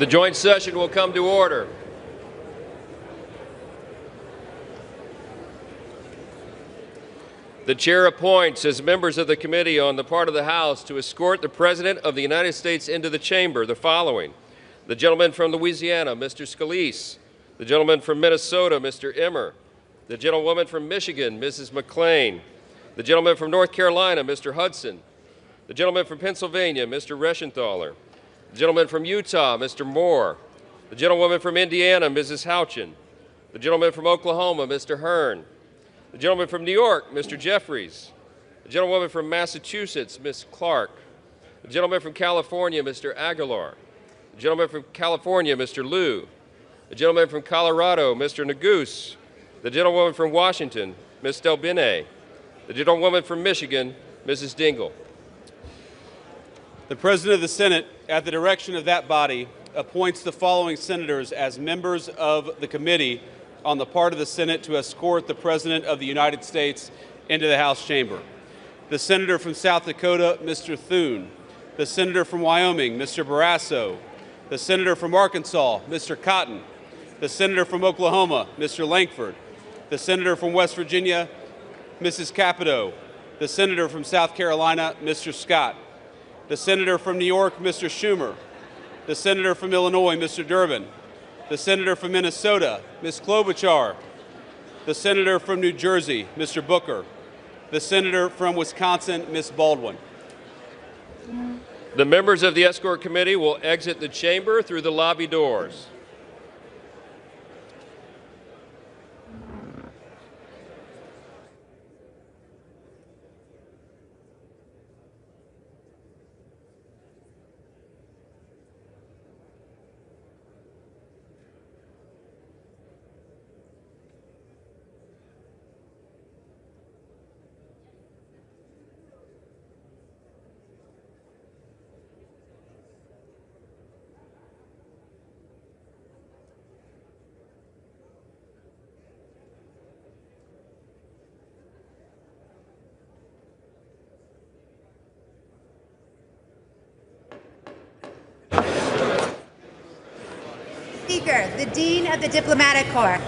The joint session will come to order. The chair appoints as members of the committee on the part of the House to escort the President of the United States into the chamber the following: the gentleman from Louisiana, Mr. Scalise; the gentleman from Minnesota, Mr. Emmer; the gentlewoman from Michigan, Mrs. McClain; the gentleman from North Carolina, Mr. Hudson; the gentleman from Pennsylvania, Mr. Reschenthaler; the gentleman from Utah, Mr. Moore; the gentlewoman from Indiana, Mrs. Houchin; the gentleman from Oklahoma, Mr. Hearn; the gentleman from New York, Mr. Jeffries; the gentlewoman from Massachusetts, Ms. Clark; the gentleman from California, Mr. Aguilar; the gentleman from California, Mr. Liu; the gentleman from Colorado, Mr. Neguse; the gentlewoman from Washington, Ms. Delbene; the gentlewoman from Michigan, Mrs. Dingell. The President of the Senate, at the direction of that body, appoints the following senators as members of the committee on the part of the Senate to escort the President of the United States into the House chamber: the Senator from South Dakota, Mr. Thune; the Senator from Wyoming, Mr. Barrasso; the Senator from Arkansas, Mr. Cotton; the Senator from Oklahoma, Mr. Lankford; the Senator from West Virginia, Mrs. Capito; the Senator from South Carolina, Mr. Scott; the Senator from New York, Mr. Schumer; the Senator from Illinois, Mr. Durbin; the Senator from Minnesota, Ms. Klobuchar; the Senator from New Jersey, Mr. Booker; the Senator from Wisconsin, Ms. Baldwin. The members of the escort committee will exit the chamber through the lobby doors. Speaker, the Dean of the Diplomatic Corps.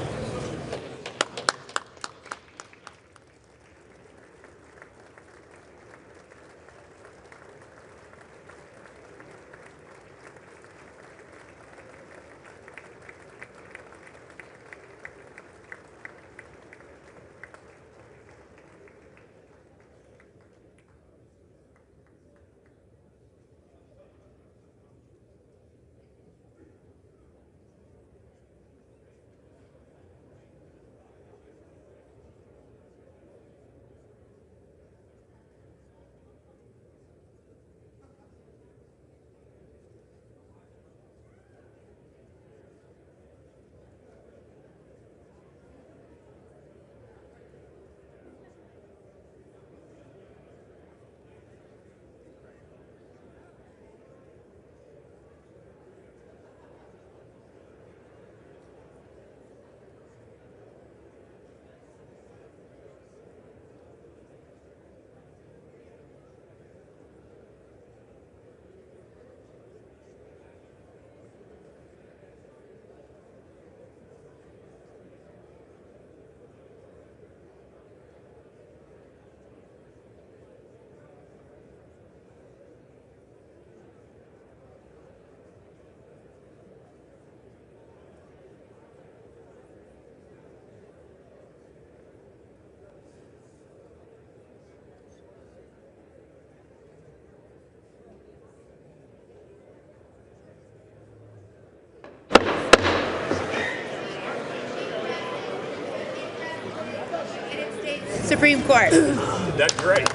Supreme Court. That's great.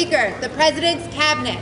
Speaker, the President's Cabinet.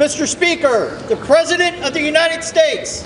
Mr. Speaker, the President of the United States.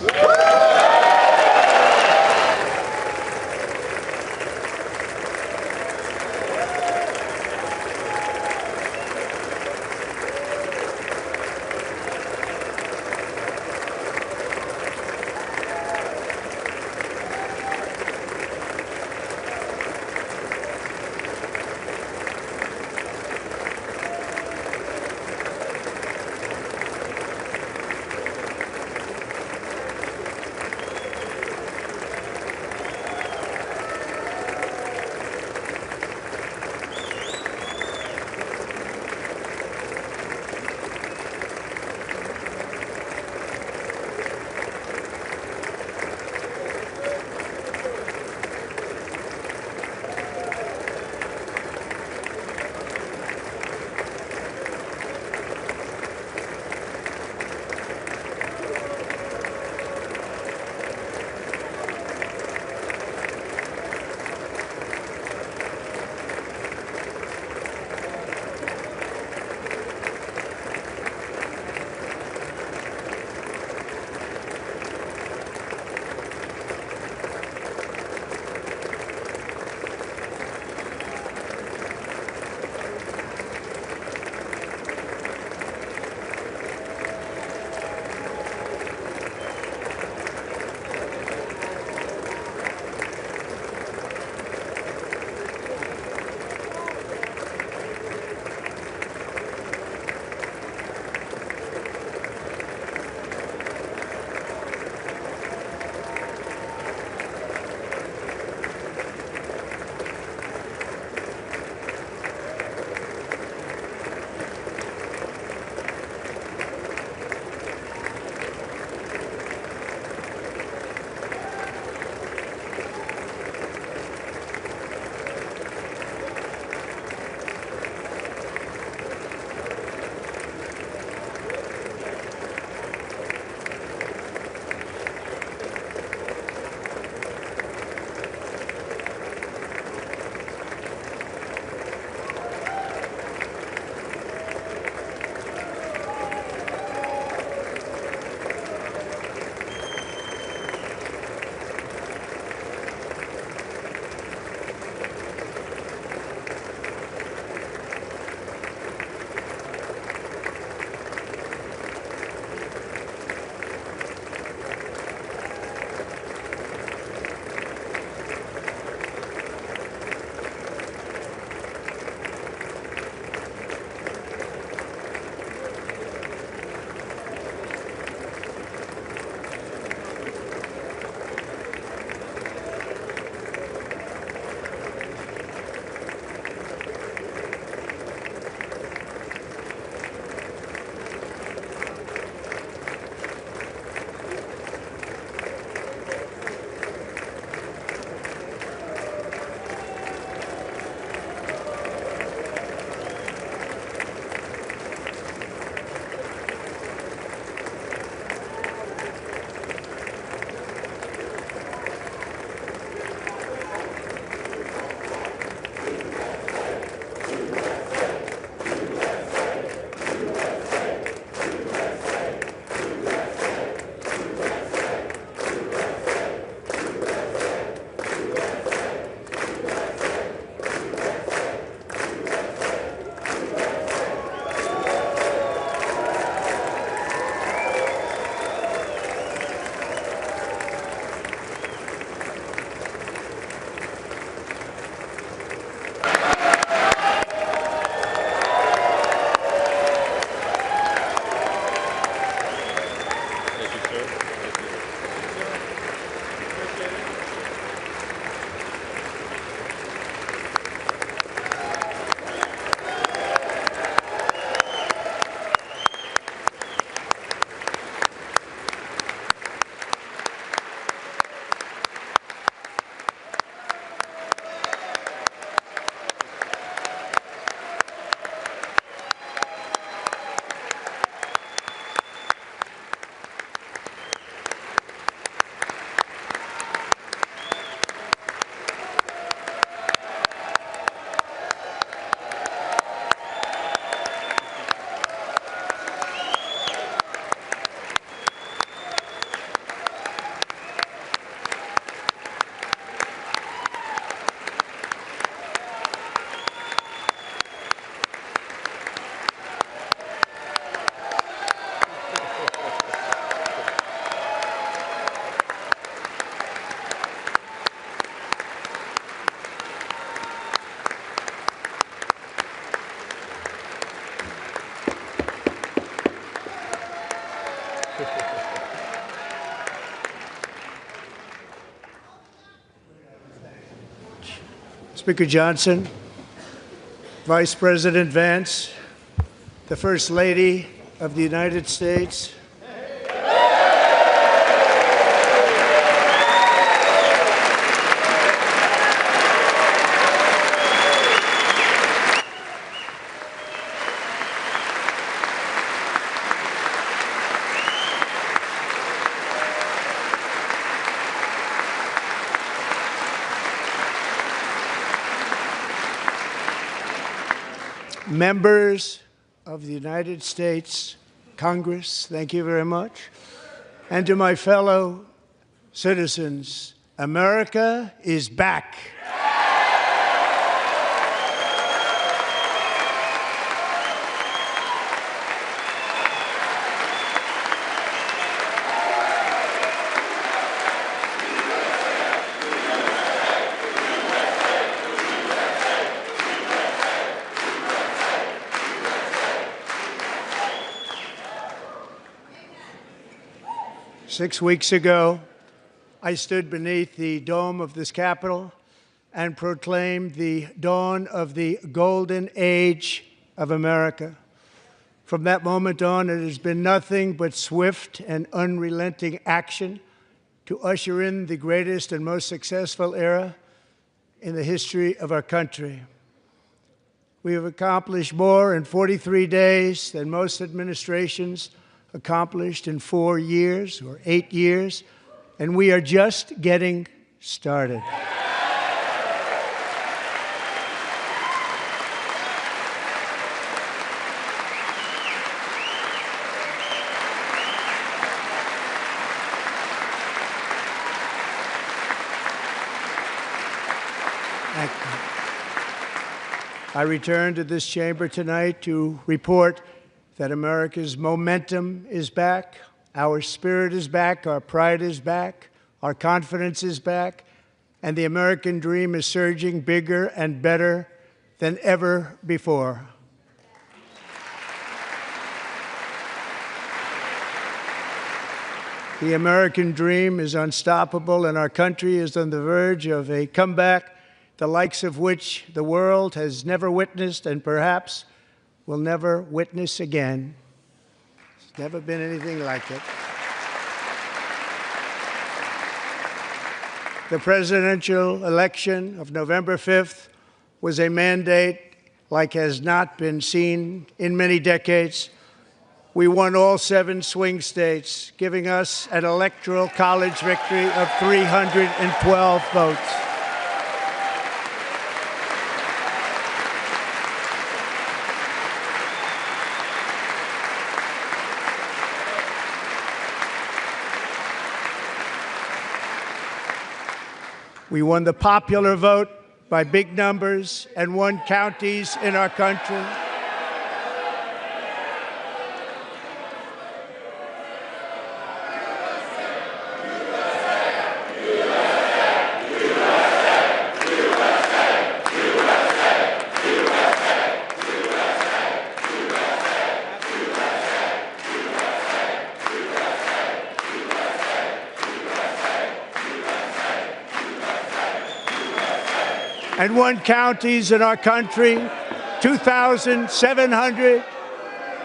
Speaker Johnson, Vice President Vance, the First Lady of the United States, members of the United States Congress, thank you very much, and to my fellow citizens, America is back. 6 weeks ago, I stood beneath the dome of this Capitol and proclaimed the dawn of the golden age of America. From that moment on, it has been nothing but swift and unrelenting action to usher in the greatest and most successful era in the history of our country. We have accomplished more in 43 days than most administrations accomplished in 4 years or 8 years, and we are just getting started. I return to this chamber tonight to report that America's momentum is back, our spirit is back, our pride is back, our confidence is back, and the American dream is surging bigger and better than ever before. The American dream is unstoppable, and our country is on the verge of a comeback, the likes of which the world has never witnessed and perhaps will never witness again. There's never been anything like it. The presidential election of November 5th was a mandate like has not been seen in many decades. We won all 7 swing states, giving us an electoral college victory of 312 votes. We won the popular vote by big numbers and won counties in our country. And won counties in our country, 2,700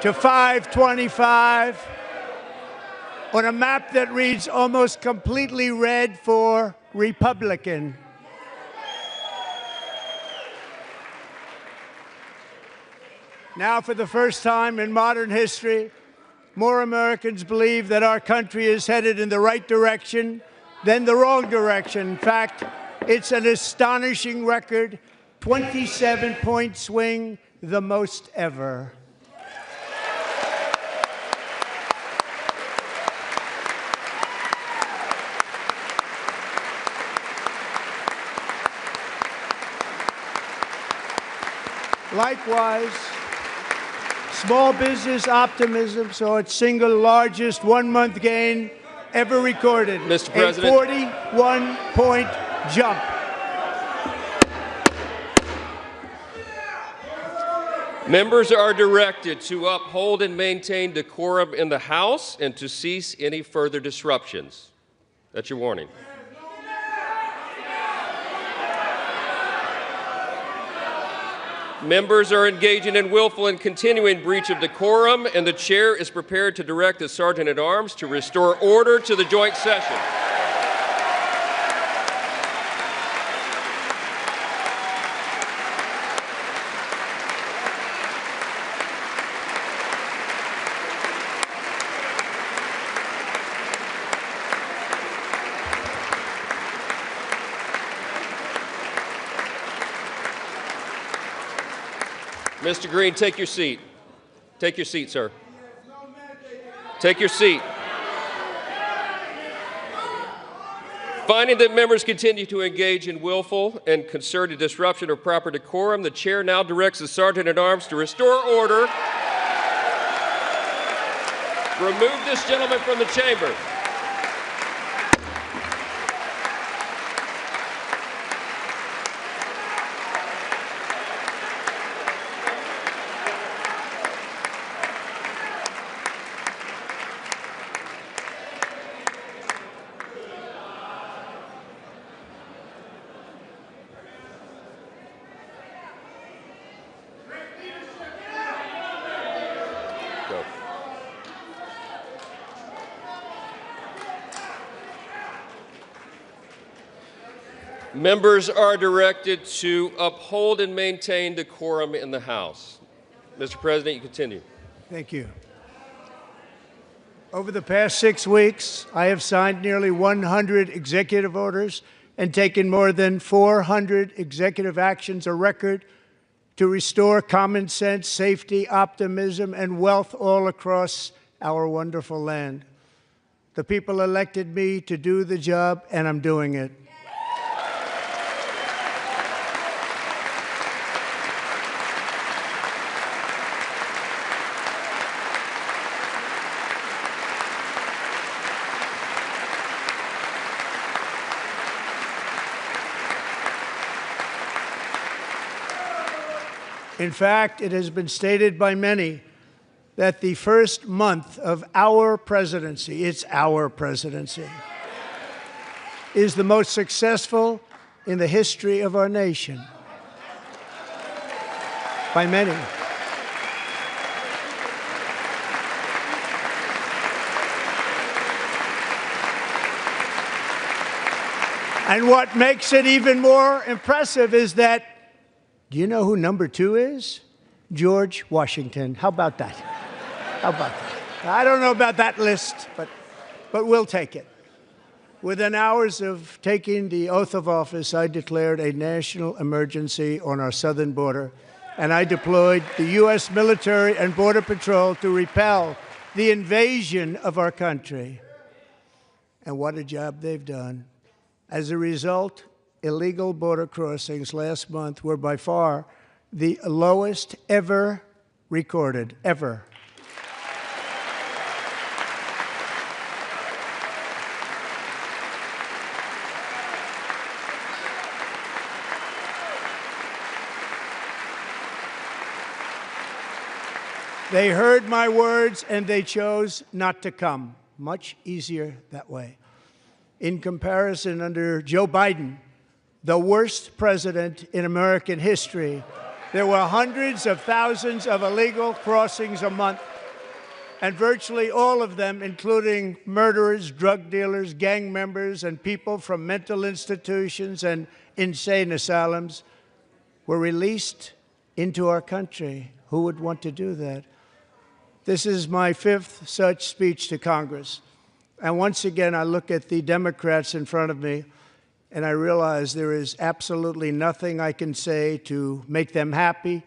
to 525, on a map that reads almost completely red for Republican. Now, for the first time in modern history, more Americans believe that our country is headed in the right direction than the wrong direction. In fact, it's an astonishing record, 27-point swing, the most ever. Likewise, small business optimism saw its single largest one-month gain ever recorded. Mr. President. A 41-point jump. Members are directed to uphold and maintain decorum in the House and to cease any further disruptions. That's your warning. Members are engaging in willful and continuing breach of decorum, and the chair is prepared to direct the Sergeant-at-Arms to restore order to the joint session. Mr. Green, take your seat. Take your seat, sir. Take your seat. Finding that members continue to engage in willful and concerted disruption of proper decorum, the chair now directs the Sergeant-at-Arms to restore order. Remove this gentleman from the chamber. Members are directed to uphold and maintain decorum in the House. Mr. President, you continue. Thank you. Over the past 6 weeks, I have signed nearly 100 executive orders and taken more than 400 executive actions, a record to restore common sense, safety, optimism, and wealth all across our wonderful land. The people elected me to do the job, and I'm doing it. In fact, it has been stated by many that the first month of our presidency, it's our presidency, is the most successful in the history of our nation. By many. And what makes it even more impressive is that, do you know who number 2 is? George Washington. How about that? How about that? I don't know about that list, but we'll take it. Within hours of taking the oath of office, I declared a national emergency on our southern border, and I deployed the U.S. military and Border Patrol to repel the invasion of our country. And what a job they've done. As a result, illegal border crossings last month were by far the lowest ever recorded, ever. They heard my words and they chose not to come. Much easier that way. In comparison, under Joe Biden, the worst president in American history, there were hundreds of thousands of illegal crossings a month, and virtually all of them, including murderers, drug dealers, gang members, and people from mental institutions and insane asylums, were released into our country. Who would want to do that? This is my 5th such speech to Congress. And once again, I look at the Democrats in front of me, and I realize there is absolutely nothing I can say to make them happy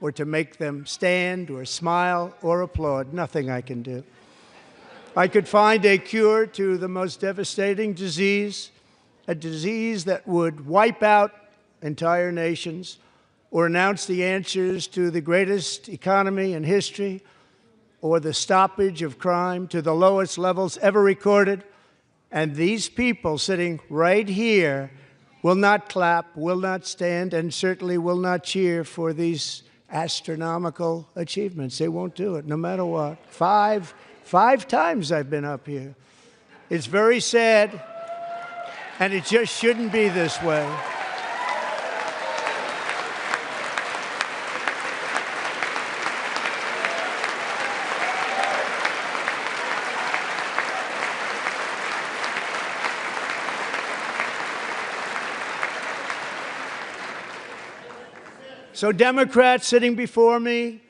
or to make them stand or smile or applaud. Nothing I can do. I could find a cure to the most devastating disease, a disease that would wipe out entire nations, or announce the answers to the greatest economy in history, or the stoppage of crime to the lowest levels ever recorded. And these people sitting right here will not clap, will not stand, and certainly will not cheer for these astronomical achievements. They won't do it, no matter what. Five times I've been up here. It's very sad, and it just shouldn't be this way. So Democrats sitting before me,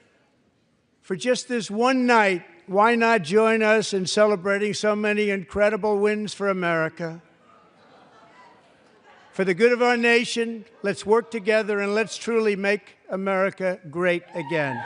for just this one night, why not join us in celebrating so many incredible wins for America? For the good of our nation, let's work together and let's truly make America great again.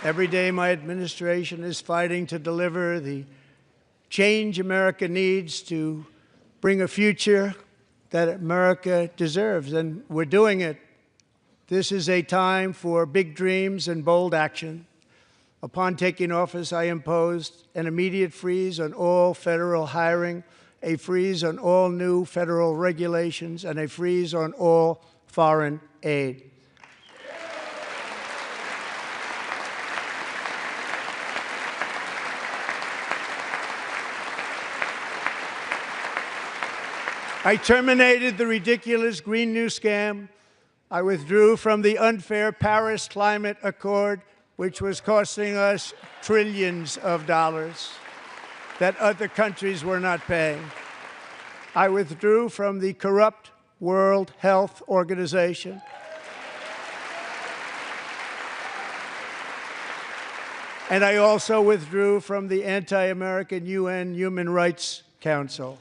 Every day, my administration is fighting to deliver the change America needs to bring a future that America deserves, and we're doing it. This is a time for big dreams and bold action. Upon taking office, I imposed an immediate freeze on all federal hiring, a freeze on all new federal regulations, and a freeze on all foreign aid. I terminated the ridiculous Green New Scam. I withdrew from the unfair Paris Climate Accord, which was costing us trillions of dollars that other countries were not paying. I withdrew from the corrupt World Health Organization. And I also withdrew from the anti-American UN Human Rights Council.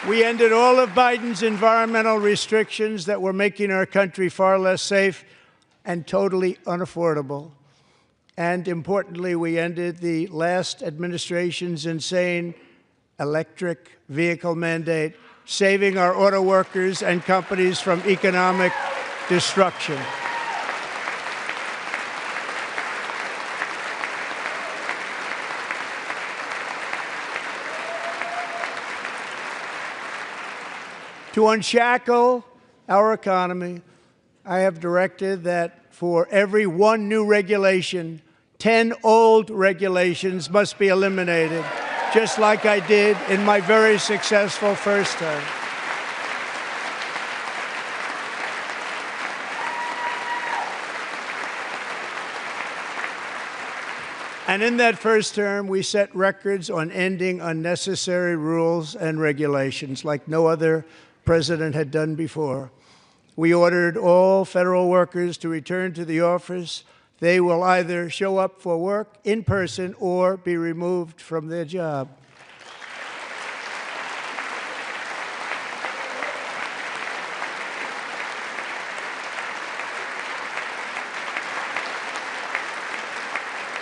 We ended all of Biden's environmental restrictions that were making our country far less safe and totally unaffordable. And importantly, we ended the last administration's insane electric vehicle mandate, saving our auto workers and companies from economic destruction. To unshackle our economy, I have directed that for every one new regulation, 10 old regulations must be eliminated, just like I did in my very successful first term. And in that first term, we set records on ending unnecessary rules and regulations like no other president had done before. We ordered all federal workers to return to the office. They will either show up for work in person or be removed from their job.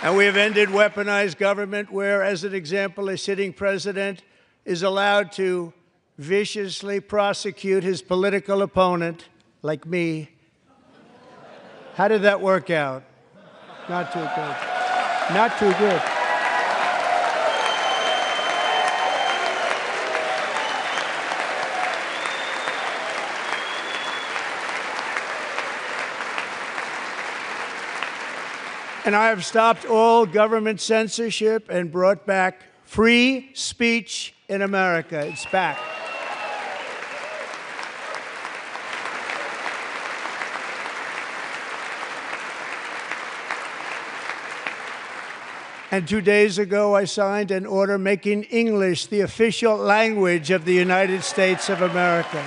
And we have ended weaponized government where, as an example, a sitting president is allowed to viciously prosecute his political opponent, like me. How did that work out? Not too good. Not too good. And I have stopped all government censorship and brought back free speech in America. It's back. And 2 days ago, I signed an order making English the official language of the United States of America.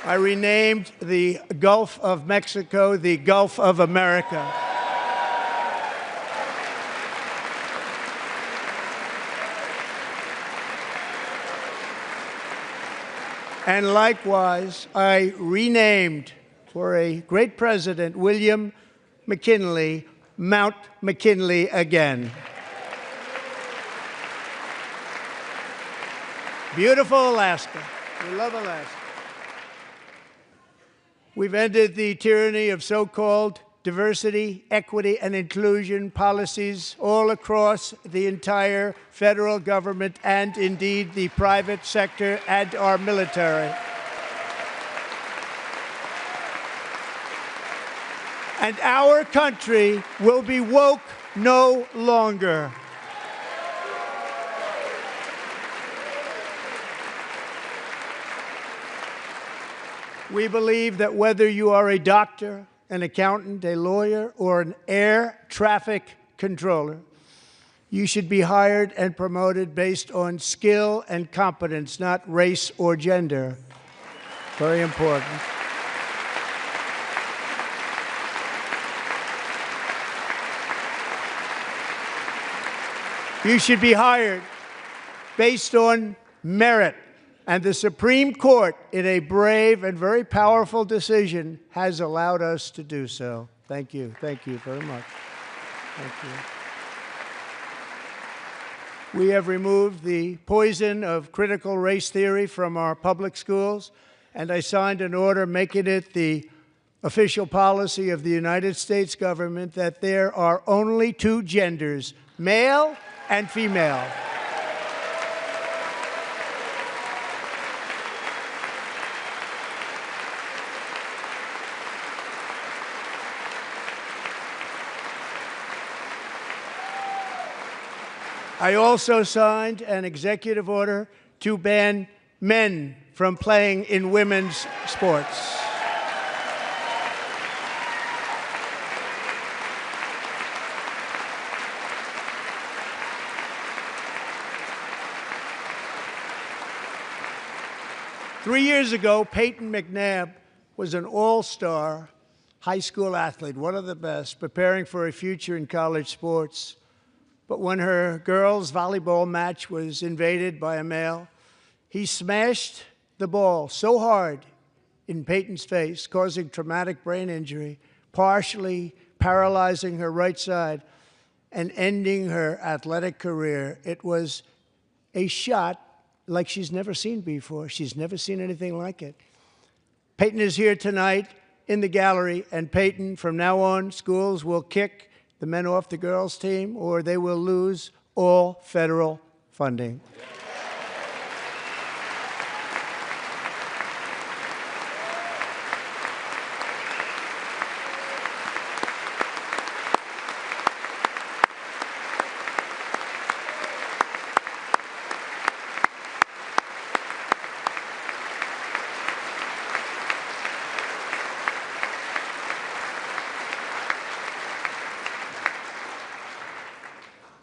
I renamed the Gulf of Mexico the Gulf of America. And likewise, I renamed, for a great president, William McKinley, Mount McKinley again. Beautiful Alaska. We love Alaska. We've ended the tyranny of so-called diversity, equity, and inclusion policies all across the entire federal government and, indeed, the private sector and our military. And our country will be woke no longer. We believe that whether you are a doctor, an accountant, a lawyer, or an air traffic controller, you should be hired and promoted based on skill and competence, not race or gender. Very important. You should be hired based on merit. And the Supreme Court, in a brave and very powerful decision, has allowed us to do so. Thank you. Thank you very much. Thank you. We have removed the poison of critical race theory from our public schools, and I signed an order making it the official policy of the United States government that there are only two genders, male and female. I also signed an executive order to ban men from playing in women's sports. Three years ago, Peyton McNabb was an all-star high school athlete, one of the best, preparing for a future in college sports. But when her girls' volleyball match was invaded by a male, he smashed the ball so hard in Peyton's face, causing traumatic brain injury, partially paralyzing her right side, and ending her athletic career. It was a shot like she's never seen before. She's never seen anything like it. Peyton is here tonight in the gallery, and Peyton, from now on, schools will kick the men off the girls' team, or they will lose all federal funding.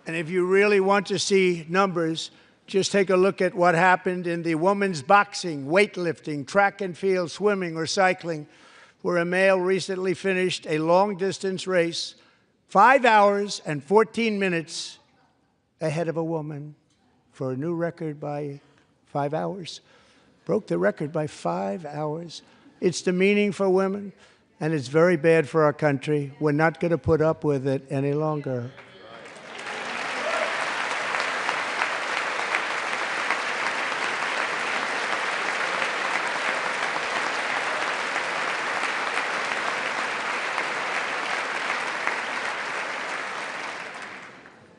And if you really want to see numbers, just take a look at what happened in the women's boxing, weightlifting, track and field, swimming, or cycling, where a male recently finished a long-distance race 5 hours and 14 minutes ahead of a woman for a new record by 5 hours. Broke the record by 5 hours. It's demeaning for women, and it's very bad for our country. We're not going to put up with it any longer.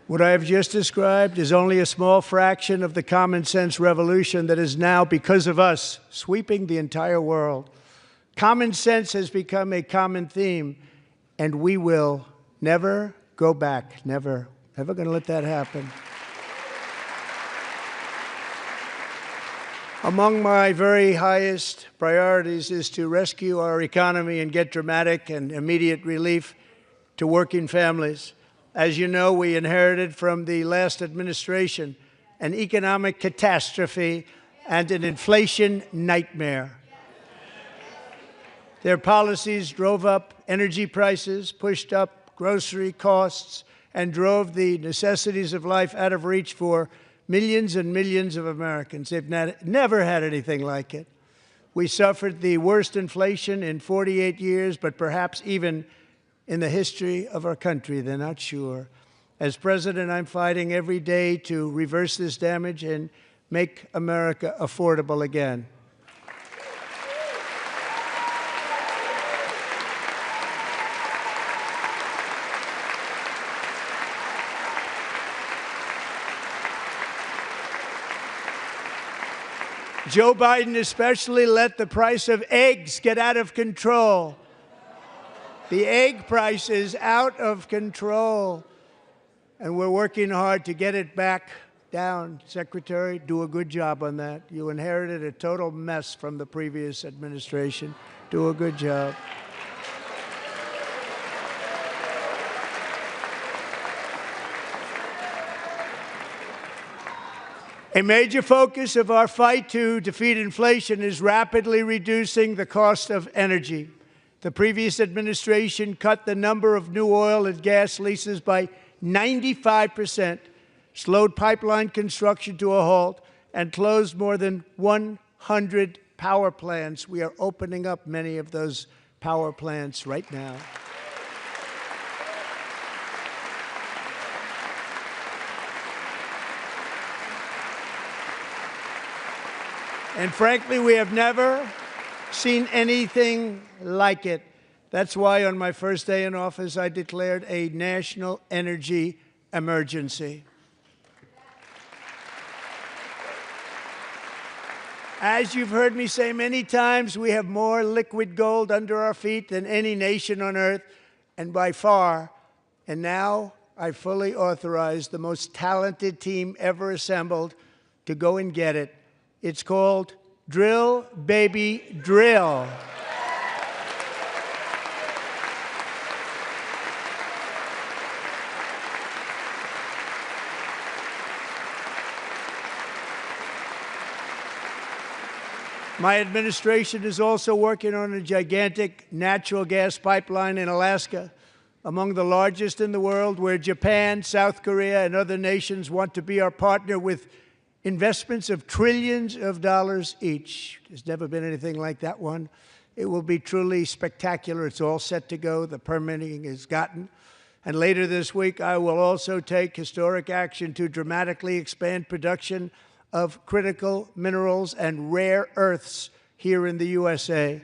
What I have just described is only a small fraction of the common sense revolution that is now, because of us, sweeping the entire world. Common sense has become a common theme, and we will never go back. Never. Never going to let that happen. Among my very highest priorities is to rescue our economy and get dramatic and immediate relief to working families. As you know, we inherited from the last administration an economic catastrophe and an inflation nightmare. Their policies drove up energy prices, pushed up grocery costs, and drove the necessities of life out of reach for millions and millions of Americans. They've never had anything like it. We suffered the worst inflation in 48 years, but perhaps even in the history of our country. They're not sure. As president, I'm fighting every day to reverse this damage and make America affordable again. Joe Biden especially let the price of eggs get out of control. The egg price is out of control, and we're working hard to get it back down. Secretary, do a good job on that. You inherited a total mess from the previous administration. Do a good job. A major focus of our fight to defeat inflation is rapidly reducing the cost of energy. The previous administration cut the number of new oil and gas leases by 95%, slowed pipeline construction to a halt, and closed more than 100 power plants. We are opening up many of those power plants right now. And frankly, we have never seen anything like it. That's why on my first day in office, I declared a national energy emergency. As you've heard me say many times, we have more liquid gold under our feet than any nation on earth, and by far. And now I fully authorize the most talented team ever assembled to go and get it. It's called Drill, Baby, Drill. My administration is also working on a gigantic natural gas pipeline in Alaska, among the largest in the world, where Japan, South Korea, and other nations want to be our partner with investments of trillions of dollars each. There's never been anything like that one. It will be truly spectacular. It's all set to go. The permitting is gotten. And later this week, I will also take historic action to dramatically expand production of critical minerals and rare earths here in the USA.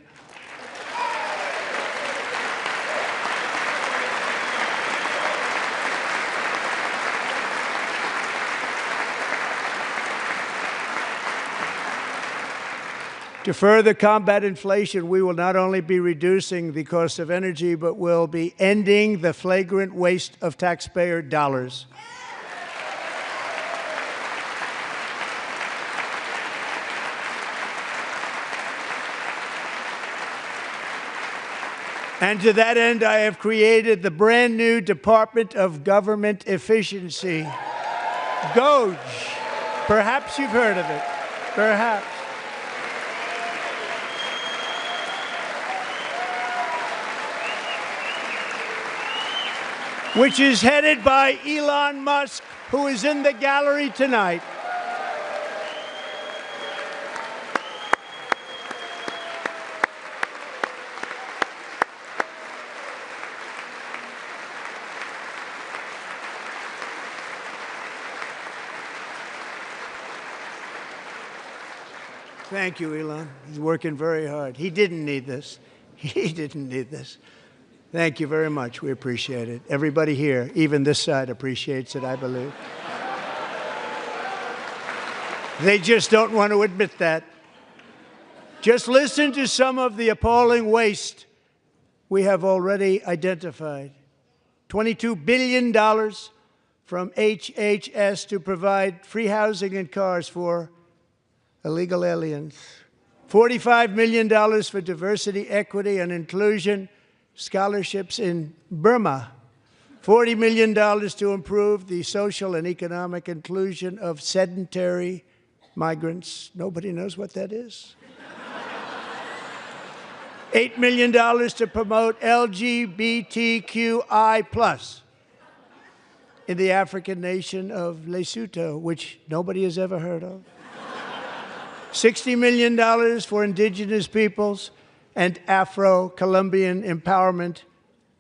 To further combat inflation, we will not only be reducing the cost of energy, but will be ending the flagrant waste of taxpayer dollars. And to that end, I have created the brand new Department of Government Efficiency, DOGE. Perhaps you've heard of it. Perhaps. Which is headed by Elon Musk, who is in the gallery tonight. Thank you, Elon. He's working very hard. He didn't need this. He didn't need this. Thank you very much. We appreciate it. Everybody here, even this side, appreciates it, I believe. They just don't want to admit that. Just listen to some of the appalling waste we have already identified. $22 billion from HHS to provide free housing and cars for illegal aliens. $45 million for diversity, equity, and inclusion scholarships in Burma. $40 million to improve the social and economic inclusion of sedentary migrants. Nobody knows what that is. $8 million to promote LGBTQI+ in the African nation of Lesotho, which nobody has ever heard of. $60 million for indigenous peoples and Afro-Colombian empowerment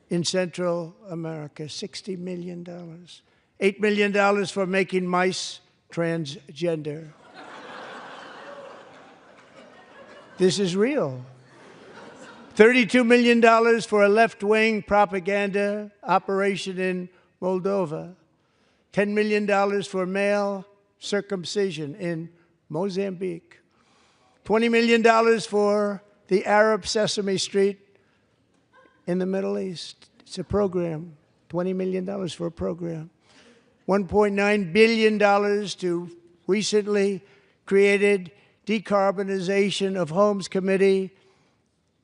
in Central America. $60 million. $8 million for making mice transgender. This is real. $32 million for a left-wing propaganda operation in Moldova. $10 million for male circumcision in Mozambique. $20 million for the Arab Sesame Street in the Middle East. It's a program, $20 million for a program. $1.9 billion to recently created Decarbonization of Homes Committee,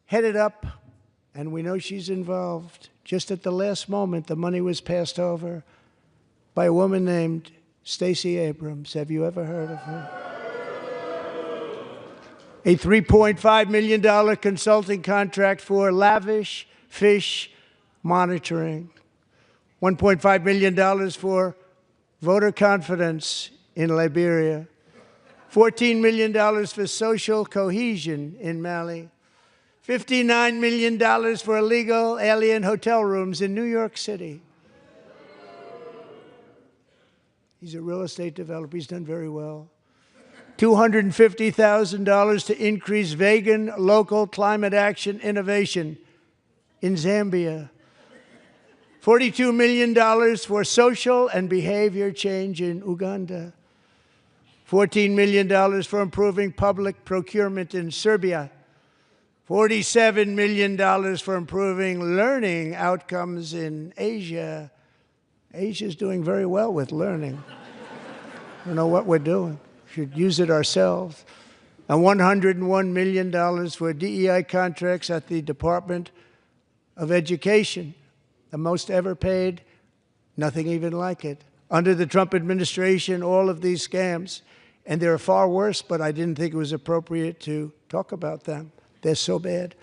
headed up, and we know she's involved. Just at the last moment, the money was passed over by a woman named Stacey Abrams. Have you ever heard of her? A $3.5 million consulting contract for lavish fish monitoring. $1.5 million for voter confidence in Liberia. $14 million for social cohesion in Mali. $59 million for illegal alien hotel rooms in New York City. He's a real estate developer. He's done very well. $250,000 to increase vegan local climate action innovation in Zambia. $42 million for social and behavior change in Uganda. $14 million for improving public procurement in Serbia. $47 million for improving learning outcomes in Asia. Asia's doing very well with learning. I don't know what we're doing. We should use it ourselves. And $101 million for DEI contracts at the Department of Education. The most ever paid, nothing even like it. Under the Trump administration, all of these scams, and they're far worse, but I didn't think it was appropriate to talk about them. They're so bad.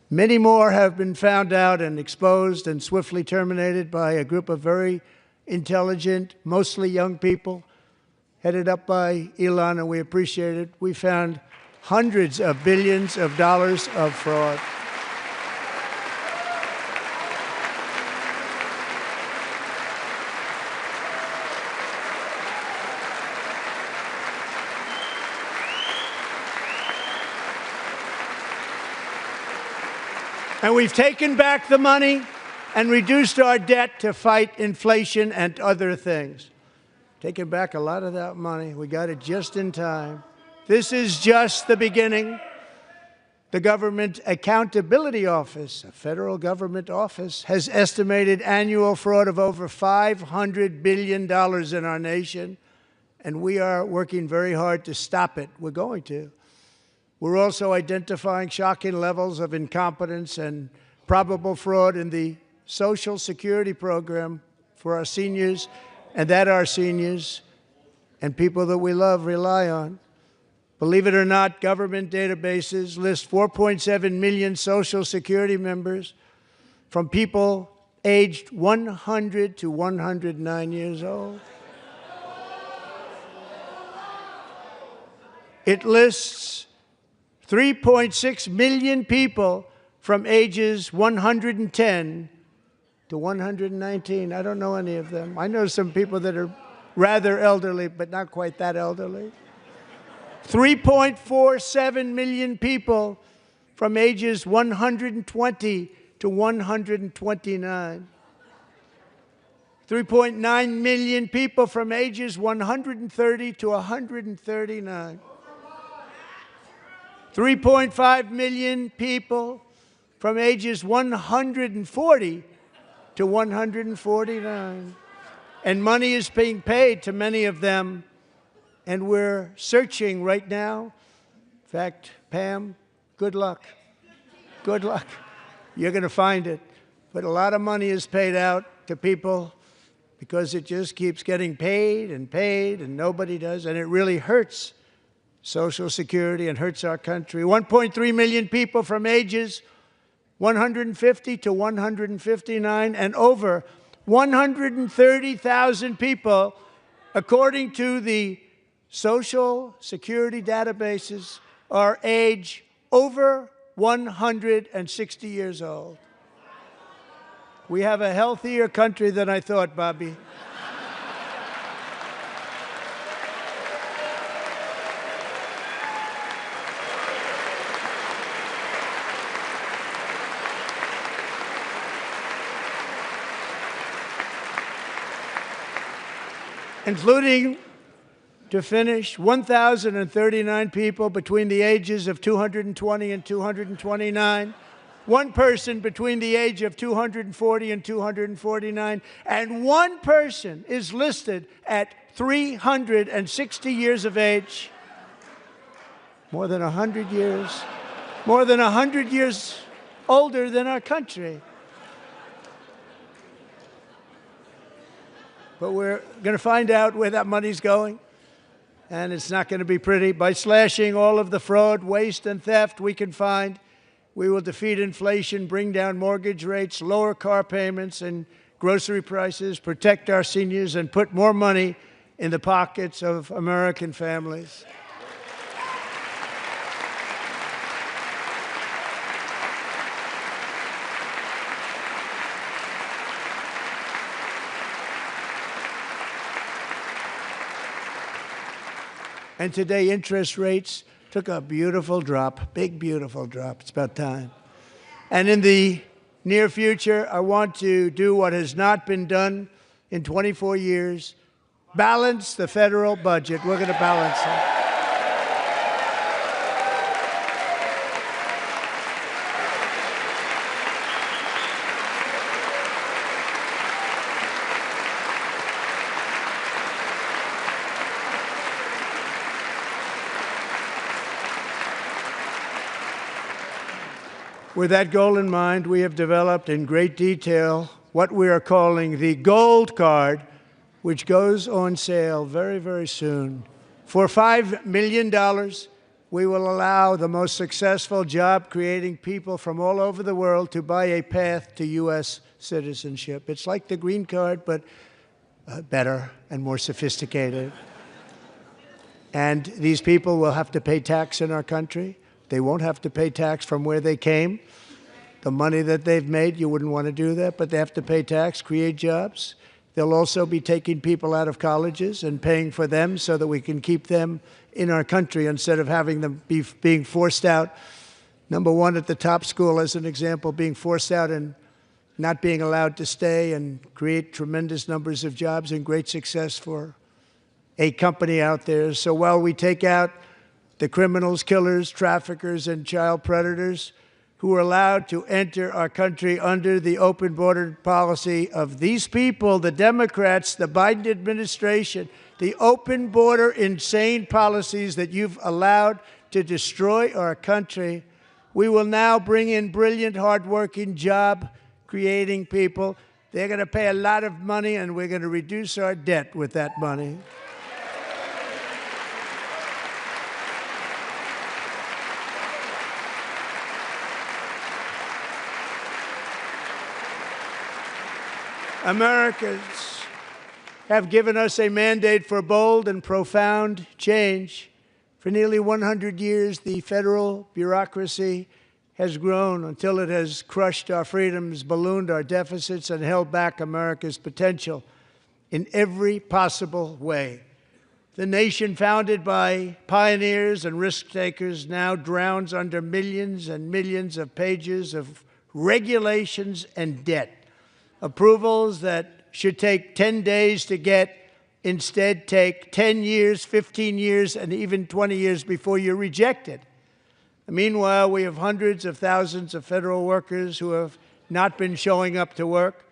Many more have been found out and exposed and swiftly terminated by a group of very intelligent, mostly young people, headed up by Elon, and we appreciate it. We found hundreds of billions of dollars of fraud. And we've taken back the money and reduced our debt to fight inflation and other things. Taken back a lot of that money. We got it just in time. This is just the beginning. The Government Accountability Office, a federal government office, has estimated annual fraud of over $500 billion in our nation, and we are working very hard to stop it. We're going to. We're also identifying shocking levels of incompetence and probable fraud in the Social Security program for our seniors, and that our seniors and people that we love rely on. Believe it or not, government databases list 4.7 million Social Security members from people aged 100 to 109 years old. It lists 3.6 million people from ages 110 to 119. I don't know any of them. I know some people that are rather elderly, but not quite that elderly. 3.47 million people from ages 120 to 129. 3.9 million people from ages 130 to 139. 3.5 million people from ages 140 to 149. And money is being paid to many of them, and we're searching right now. In fact, Pam, good luck. Good luck. You're going to find it. But a lot of money is paid out to people because it just keeps getting paid, and nobody does, and it really hurts Social Security and hurts our country. 1.3 million people from ages 150 to 159, and over 130,000 people, according to the Social Security databases, are age over 160 years old. We have a healthier country than I thought, Bobby. Including, to finish, 1,039 people between the ages of 220 and 229 one person between the age of 240 and 249, and one person is listed at 360 years of age. More than 100 years. More than 100 years older than our country. But we're going to find out where that money's going, and it's not going to be pretty. By slashing all of the fraud, waste, and theft we can find, we will defeat inflation, bring down mortgage rates, lower car payments and grocery prices, protect our seniors, and put more money in the pockets of American families. And today, interest rates took a beautiful drop, big, beautiful drop. It's about time. And in the near future, I want to do what has not been done in 24 years, balance the federal budget. We're going to balance it. With that goal in mind, we have developed in great detail what we are calling the Gold Card, which goes on sale very, very soon. For $5 million, we will allow the most successful job-creating people from all over the world to buy a path to U.S. citizenship. It's like the green card, but better and more sophisticated. And these people will have to pay tax in our country. They won't have to pay tax from where they came. The money that they've made, you wouldn't want to do that, but they have to pay tax, create jobs. They'll also be taking people out of colleges and paying for them so that we can keep them in our country instead of having them being forced out. Number one, at the top school, as an example, being forced out and not being allowed to stay and create tremendous numbers of jobs and great success for a company out there. So while we take out the criminals, killers, traffickers, and child predators who are allowed to enter our country under the open border policy of these people, the Democrats, the Biden administration, the open border insane policies that you've allowed to destroy our country, we will now bring in brilliant, hardworking, job-creating people. They're going to pay a lot of money, and we're going to reduce our debt with that money. Americans have given us a mandate for bold and profound change. For nearly 100 years, the federal bureaucracy has grown until it has crushed our freedoms, ballooned our deficits, and held back America's potential in every possible way. The nation founded by pioneers and risk-takers now drowns under millions and millions of pages of regulations and debt. Approvals that should take 10 days to get instead take 10 years, 15 years, and even 20 years before you're rejected. Meanwhile, we have hundreds of thousands of federal workers who have not been showing up to work.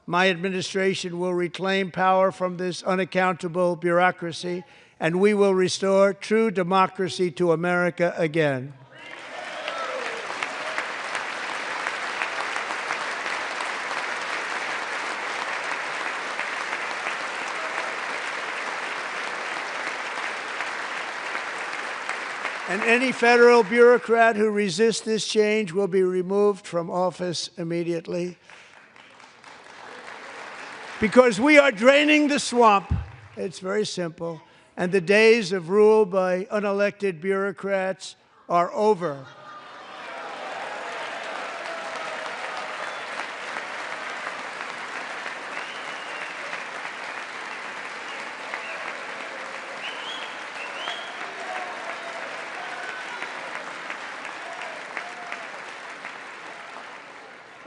My administration will reclaim power from this unaccountable bureaucracy, and we will restore true democracy to America again. And any federal bureaucrat who resists this change will be removed from office immediately. Because we are draining the swamp. It's very simple. And the days of rule by unelected bureaucrats are over.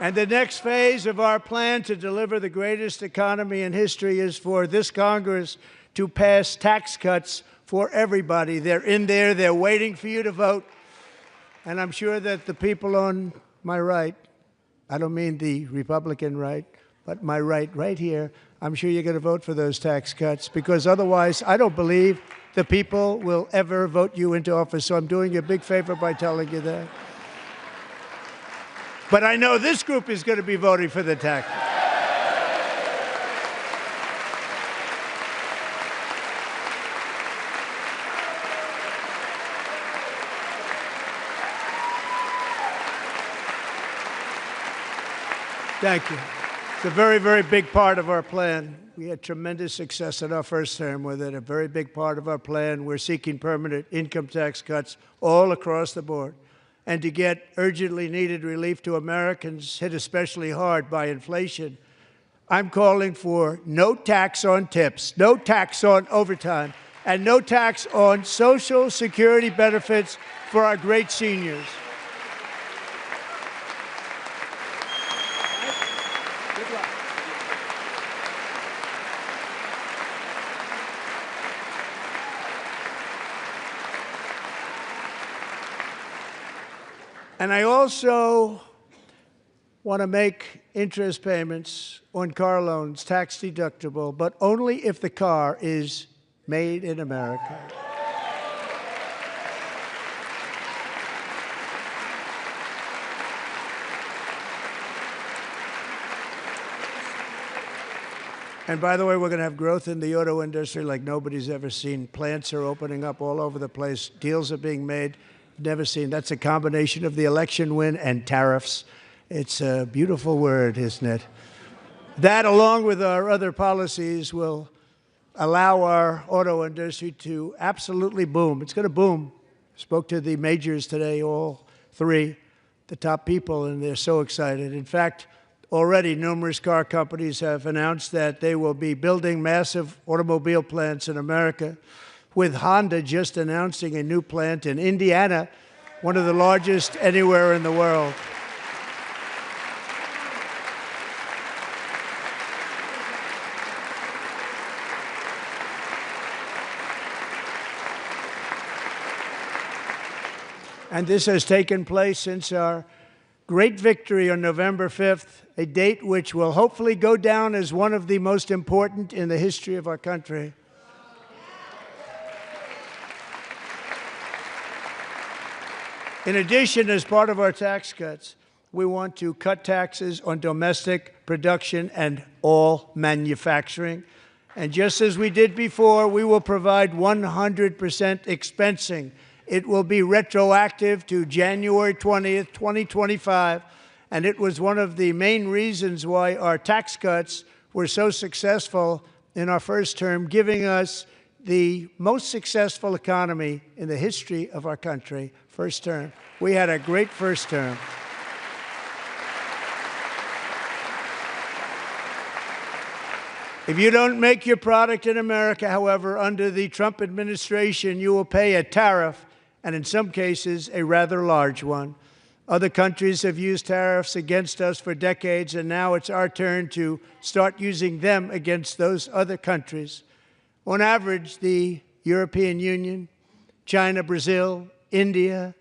And the next phase of our plan to deliver the greatest economy in history is for this Congress to pass tax cuts for everybody. They're in there. They're waiting for you to vote. And I'm sure that the people on my right, I don't mean the Republican right, but my right here, I'm sure you're going to vote for those tax cuts, because otherwise I don't believe the people will ever vote you into office. So I'm doing you a big favor by telling you that. But I know this group is going to be voting for the tax. Thank you. It's a very, very big part of our plan. We had tremendous success in our first term with it, a very big part of our plan. We're seeking permanent income tax cuts all across the board. And to get urgently needed relief to Americans hit especially hard by inflation, I'm calling for no tax on tips, no tax on overtime, and no tax on Social Security benefits for our great seniors. And I also want to make interest payments on car loans tax deductible, but only if the car is made in America. And by the way, we're going to have growth in the auto industry like nobody's ever seen. Plants are opening up all over the place. Deals are being made. Never seen. That's a combination of the election win and tariffs. It's a beautiful word, isn't it? That, along with our other policies, will allow our auto industry to absolutely boom. It's going to boom. Spoke to the majors today, all three, the top people, and they're so excited. In fact, already numerous car companies have announced that they will be building massive automobile plants in America, with Honda just announcing a new plant in Indiana, one of the largest anywhere in the world. And this has taken place since our great victory on November 5th, a date which will hopefully go down as one of the most important in the history of our country. In addition, as part of our tax cuts, we want to cut taxes on domestic production and all manufacturing. And just as we did before, we will provide 100% expensing. It will be retroactive to January 20th, 2025. And it was one of the main reasons why our tax cuts were so successful in our first term, giving us the most successful economy in the history of our country. First term. We had a great first term. If you don't make your product in America, however, under the Trump administration, you will pay a tariff, and in some cases, a rather large one. Other countries have used tariffs against us for decades, and now it's our turn to start using them against those other countries. On average, the European Union, China, Brazil, India,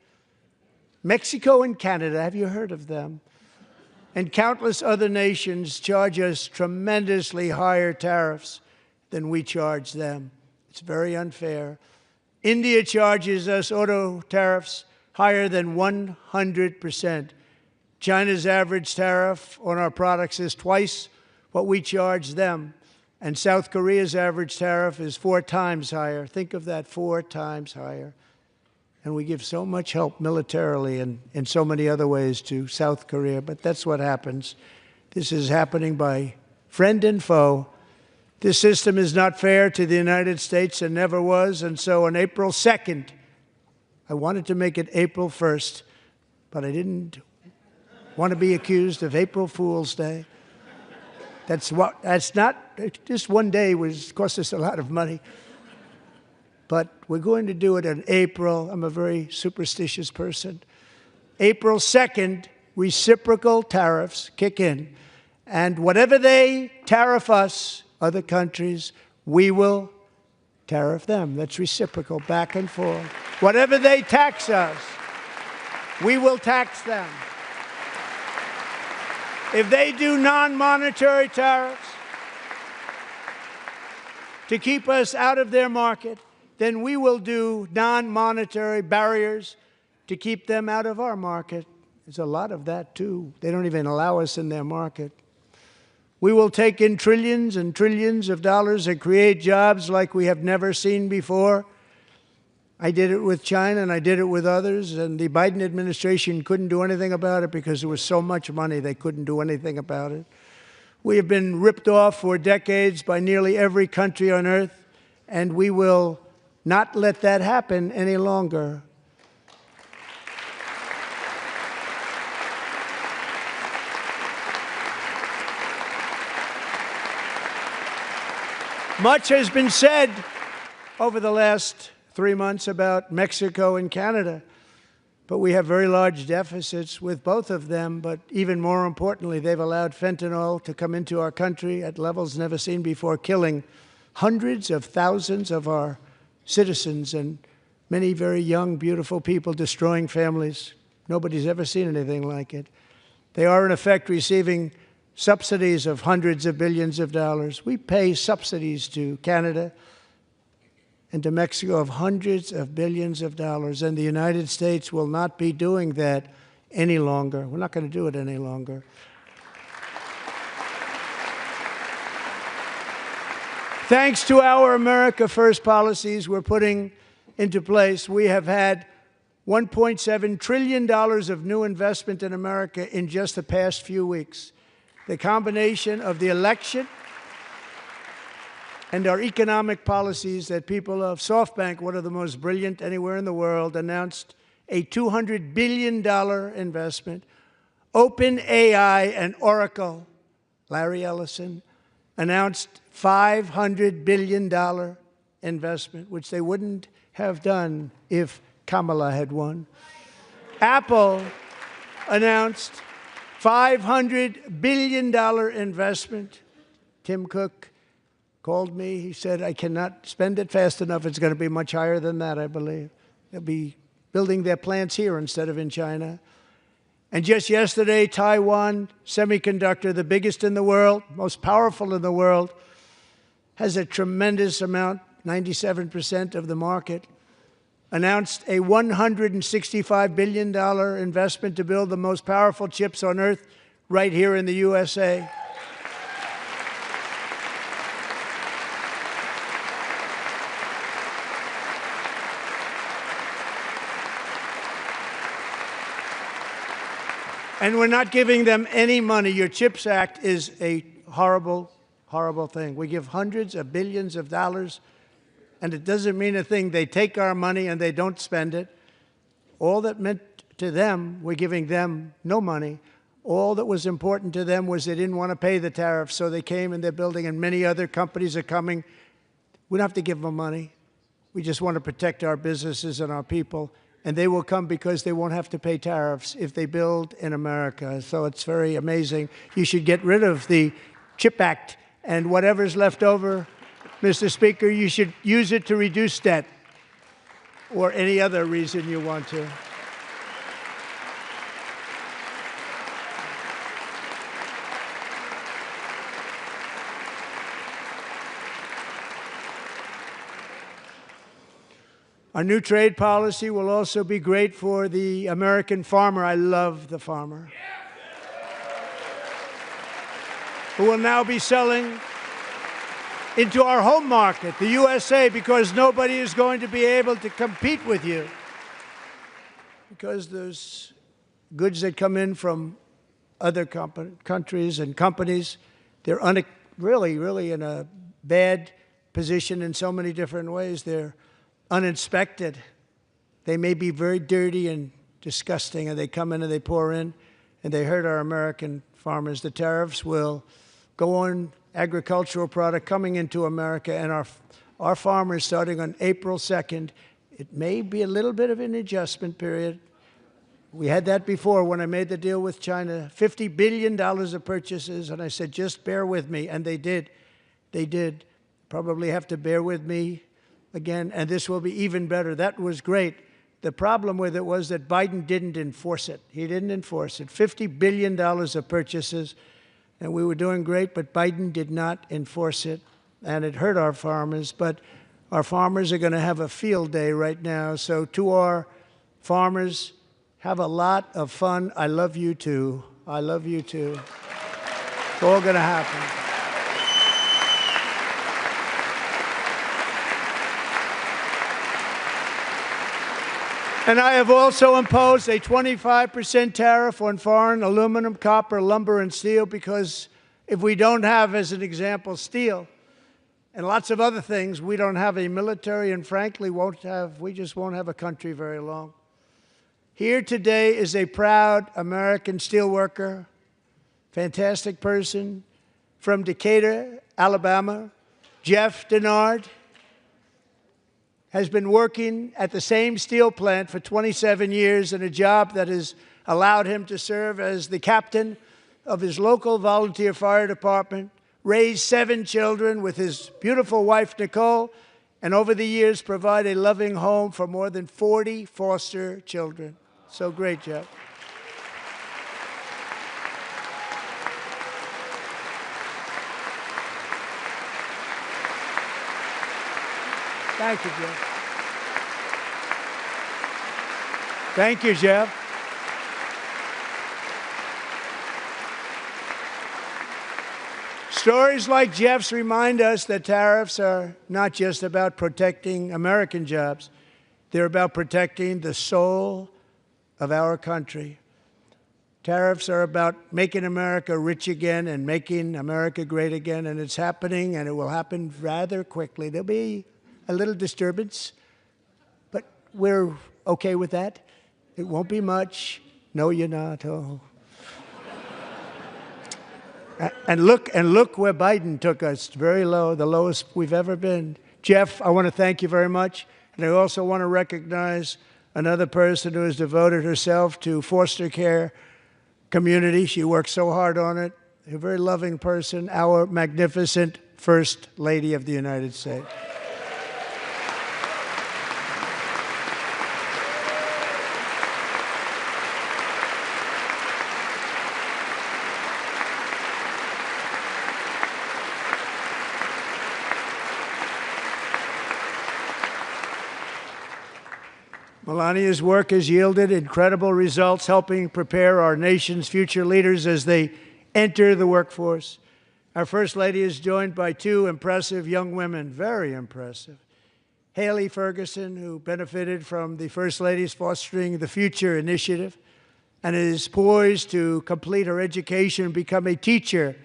Mexico, and Canada, have you heard of them? And countless other nations charge us tremendously higher tariffs than we charge them. It's very unfair. India charges us auto tariffs higher than 100%. China's average tariff on our products is twice what we charge them. And South Korea's average tariff is 4 times higher. Think of that, 4 times higher. And we give so much help militarily and in so many other ways to South Korea. But that's what happens. This is happening by friend and foe. This system is not fair to the United States and never was. And so on April 2nd, I wanted to make it April 1st, but I didn't want to be accused of April Fool's Day. That's not, just one day cost us a lot of money. But we're going to do it in April. I'm a very superstitious person. April 2nd, reciprocal tariffs kick in. And whatever they tariff us, other countries, we will tariff them. That's reciprocal, back and forth. Whatever they tax us, we will tax them. If they do non-monetary tariffs to keep us out of their market, then we will do non-monetary barriers to keep them out of our market. There's a lot of that, too. They don't even allow us in their market. We will take in trillions and trillions of dollars and create jobs like we have never seen before. I did it with China, and I did it with others, and the Biden administration couldn't do anything about it because there was so much money they couldn't do anything about it. We have been ripped off for decades by nearly every country on earth, and we will not let that happen any longer. Much has been said over the last 3 months about Mexico and Canada, but we have very large deficits with both of them. But even more importantly, they've allowed fentanyl to come into our country at levels never seen before, killing hundreds of thousands of our citizens and many very young, beautiful people, destroying families. Nobody's ever seen anything like it. They are, in effect, receiving subsidies of hundreds of billions of dollars. We pay subsidies to Canada and to Mexico of hundreds of billions of dollars, and the United States will not be doing that any longer. We're not going to do it any longer. Thanks to our America First policies we're putting into place, we have had $1.7 trillion of new investment in America in just the past few weeks. The combination of the election and our economic policies that people of SoftBank, one of the most brilliant anywhere in the world, announced a $200 billion investment. OpenAI and Oracle, Larry Ellison, announced $500 billion investment, which they wouldn't have done if Kamala had won. Apple announced $500 billion investment. Tim Cook called me. He said, I cannot spend it fast enough. It's going to be much higher than that, I believe. They'll be building their plants here instead of in China. And just yesterday, Taiwan Semiconductor, the biggest in the world, most powerful in the world, has a tremendous amount, 97% of the market, announced a $165 billion investment to build the most powerful chips on earth right here in the USA. And we're not giving them any money. Your CHIPS Act is a horrible, horrible thing. We give hundreds of billions of dollars, and it doesn't mean a thing. They take our money and they don't spend it. All that meant to them, we're giving them no money. All that was important to them was they didn't want to pay the tariffs, so they came and they're building, and many other companies are coming. We don't have to give them money. We just want to protect our businesses and our people. And they will come because they won't have to pay tariffs if they build in America. So it's very amazing. You should get rid of the CHIP Act, and whatever's left over, Mr. Speaker, you should use it to reduce debt or any other reason you want to. Our new trade policy will also be great for the American farmer. I love the farmer, who will now be selling into our home market, the USA, because nobody is going to be able to compete with you. Because there's goods that come in from other countries and companies. They're really in a bad position in so many different ways. They're uninspected. They may be very dirty and disgusting, and they come in and they pour in, and they hurt our American farmers. The tariffs will go on agricultural product coming into America, and our farmers, starting on April 2nd, it may be a little bit of an adjustment period. We had that before when I made the deal with China, $50 billion of purchases, and I said, just bear with me, and they did. They did. Probably have to bear with me again, and this will be even better. That was great. The problem with it was that Biden didn't enforce it. He didn't enforce it. $50 billion of purchases, and we were doing great, but Biden did not enforce it, and it hurt our farmers. But our farmers are going to have a field day right now. So to our farmers, have a lot of fun. I love you too. I love you too. It's all going to happen. And I have also imposed a 25% tariff on foreign aluminum, copper, lumber, and steel, because if we don't have, as an example, steel and lots of other things, we don't have a military, and frankly, we just won't have a country very long. Here today is a proud American steelworker, fantastic person from Decatur, Alabama, Jeff Denard. Has been working at the same steel plant for 27 years in a job that has allowed him to serve as the captain of his local volunteer fire department, raise 7 children with his beautiful wife, Nicole, and over the years provide a loving home for more than 40 foster children. So great, Jeff. Thank you, Jeff. Thank you, Jeff. Stories like Jeff's remind us that tariffs are not just about protecting American jobs. They're about protecting the soul of our country. Tariffs are about making America rich again and making America great again, and it's happening, and it will happen rather quickly. There'll be a little disturbance, but we're okay with that. It won't be much. No, you're not. Oh. And look where Biden took us. Very low, the lowest we've ever been. Jeff, I want to thank you very much. And I also want to recognize another person who has devoted herself to foster care community. She works so hard on it. A very loving person, our magnificent First Lady of the United States. Melania's work has yielded incredible results, helping prepare our nation's future leaders as they enter the workforce. Our First Lady is joined by 2 impressive young women, very impressive. Haley Ferguson, who benefited from the First Lady's Fostering the Future initiative and is poised to complete her education and become a teacher.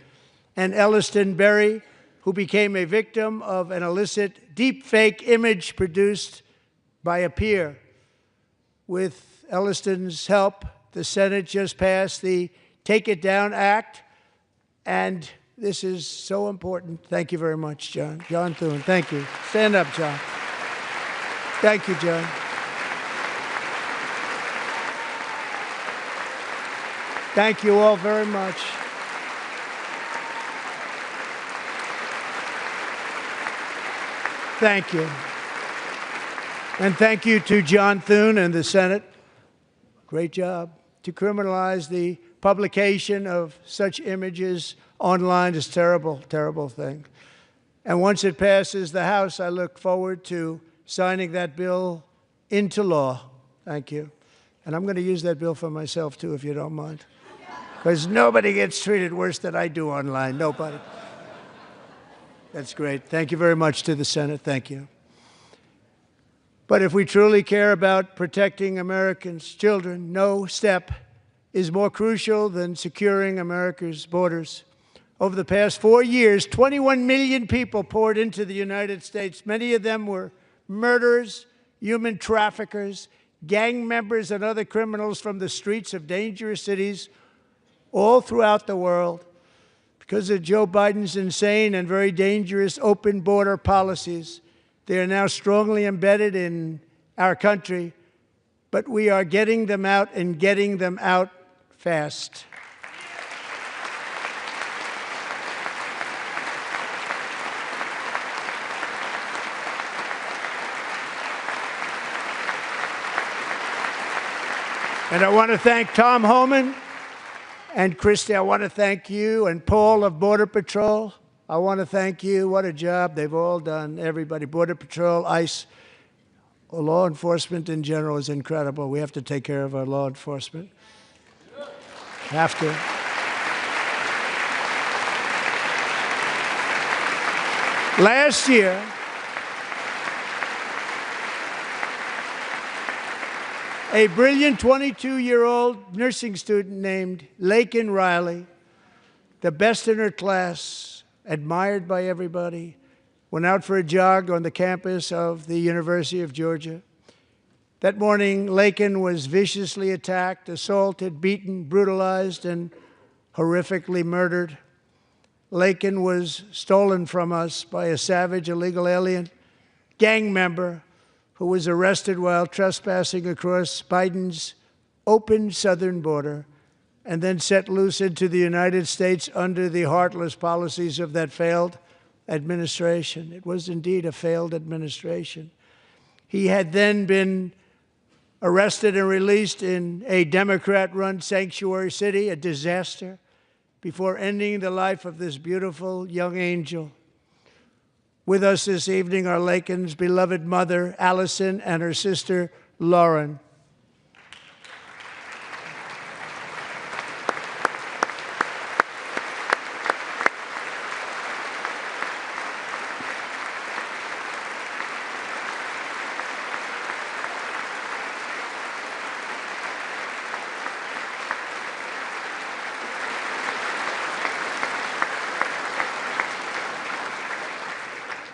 And Elliston Berry, who became a victim of an illicit deepfake image produced by a peer. With Elliston's help, the Senate just passed the Take It Down Act, and this is so important. Thank you very much, John. John Thune, thank you. Stand up, John. Thank you, John. Thank you all very much. Thank you. And thank you to John Thune and the Senate. Great job. To criminalize the publication of such images online is a terrible, terrible thing. And once it passes the House, I look forward to signing that bill into law. Thank you. And I'm going to use that bill for myself, too, if you don't mind. Because nobody gets treated worse than I do online. Nobody. That's great. Thank you very much to the Senate. Thank you. But if we truly care about protecting Americans' children, no step is more crucial than securing America's borders. Over the past 4 years, 21 million people poured into the United States. Many of them were murderers, human traffickers, gang members, and other criminals from the streets of dangerous cities all throughout the world. Because of Joe Biden's insane and very dangerous open border policies, they are now strongly embedded in our country, but we are getting them out and getting them out fast. And I want to thank Tom Homan and Christy. I want to thank you and Paul of Border Patrol. I want to thank you. What a job they've all done, everybody. Border Patrol, ICE, law enforcement in general is incredible. We have to take care of our law enforcement. Have to. Last year, a brilliant 22-year-old nursing student named Laken Riley, the best in her class, admired by everybody, went out for a jog on the campus of the University of Georgia. That morning, Laken was viciously attacked, assaulted, beaten, brutalized, and horrifically murdered. Laken was stolen from us by a savage illegal alien gang member who was arrested while trespassing across Biden's open southern border and then set loose into the United States under the heartless policies of that failed administration. It was indeed a failed administration. He had then been arrested and released in a Democrat-run sanctuary city, a disaster, before ending the life of this beautiful young angel. With us this evening are Laken's beloved mother, Allison, and her sister, Lauren.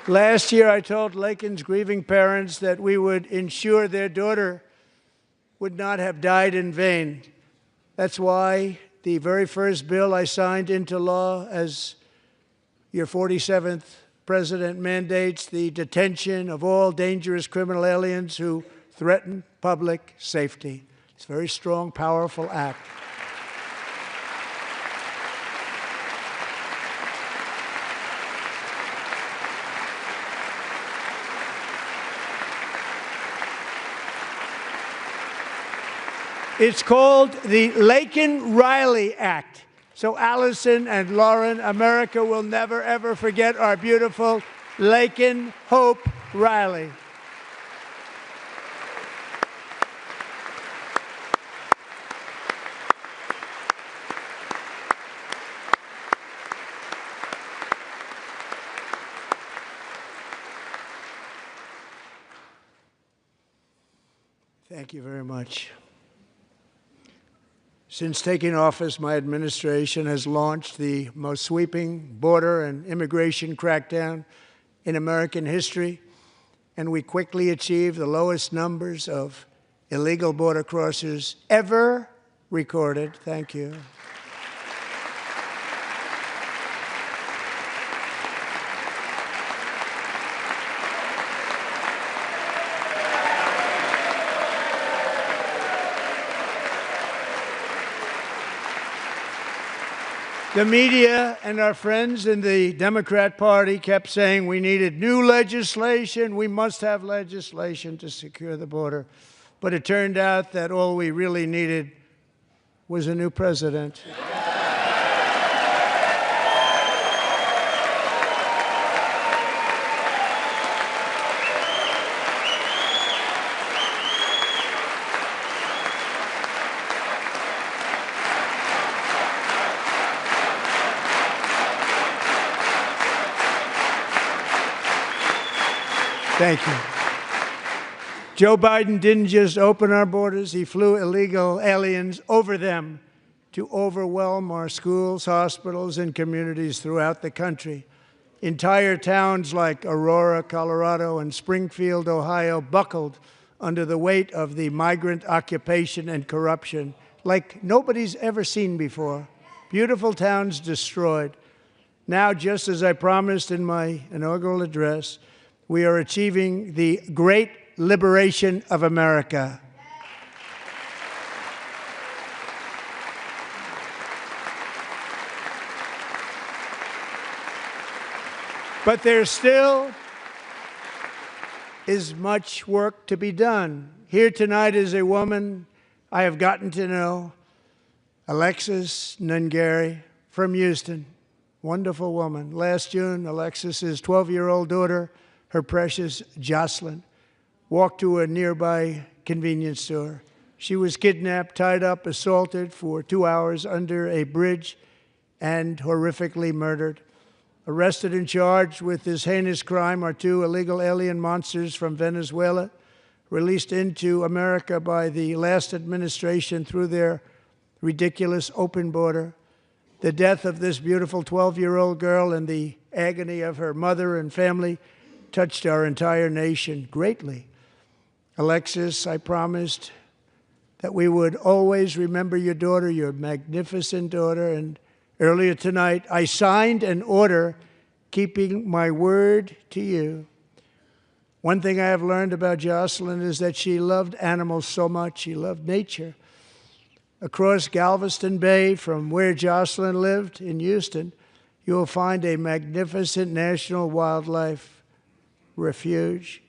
Last year, I told Laken's grieving parents that we would ensure their daughter would not have died in vain. That's why the very first bill I signed into law as your 47th president mandates the detention of all dangerous criminal aliens who threaten public safety. It's a very strong, powerful act. It's called the Laken-Riley Act. So Allison and Lauren, America will never, ever forget our beautiful Laken Hope Riley. Thank you very much. Since taking office, my administration has launched the most sweeping border and immigration crackdown in American history, and we quickly achieved the lowest numbers of illegal border crossers ever recorded. Thank you. The media and our friends in the Democrat Party kept saying we needed new legislation, we must have legislation to secure the border. But it turned out that all we really needed was a new president. Thank you. Joe Biden didn't just open our borders, he flew illegal aliens over them to overwhelm our schools, hospitals, and communities throughout the country. Entire towns like Aurora, Colorado, and Springfield, Ohio, buckled under the weight of the migrant occupation and corruption like nobody's ever seen before. Beautiful towns destroyed. Now, just as I promised in my inaugural address, we are achieving the great liberation of America. But there still is much work to be done. Here tonight is a woman I have gotten to know Alexis Nungary from Houston. Wonderful woman. Last June, Alexis's 12-year-old daughter, her precious Jocelyn, walked to a nearby convenience store. She was kidnapped, tied up, assaulted for 2 hours under a bridge, and horrifically murdered. Arrested and charged with this heinous crime are 2 illegal alien monsters from Venezuela, released into America by the last administration through their ridiculous open border. The death of this beautiful 12-year-old girl and the agony of her mother and family touched our entire nation greatly. Alexis, I promised that we would always remember your daughter, your magnificent daughter, and earlier tonight I signed an order keeping my word to you. One thing I have learned about Jocelyn is that she loved animals so much. She loved nature. Across Galveston Bay, from where Jocelyn lived in Houston, you will find a magnificent national wildlife refuge,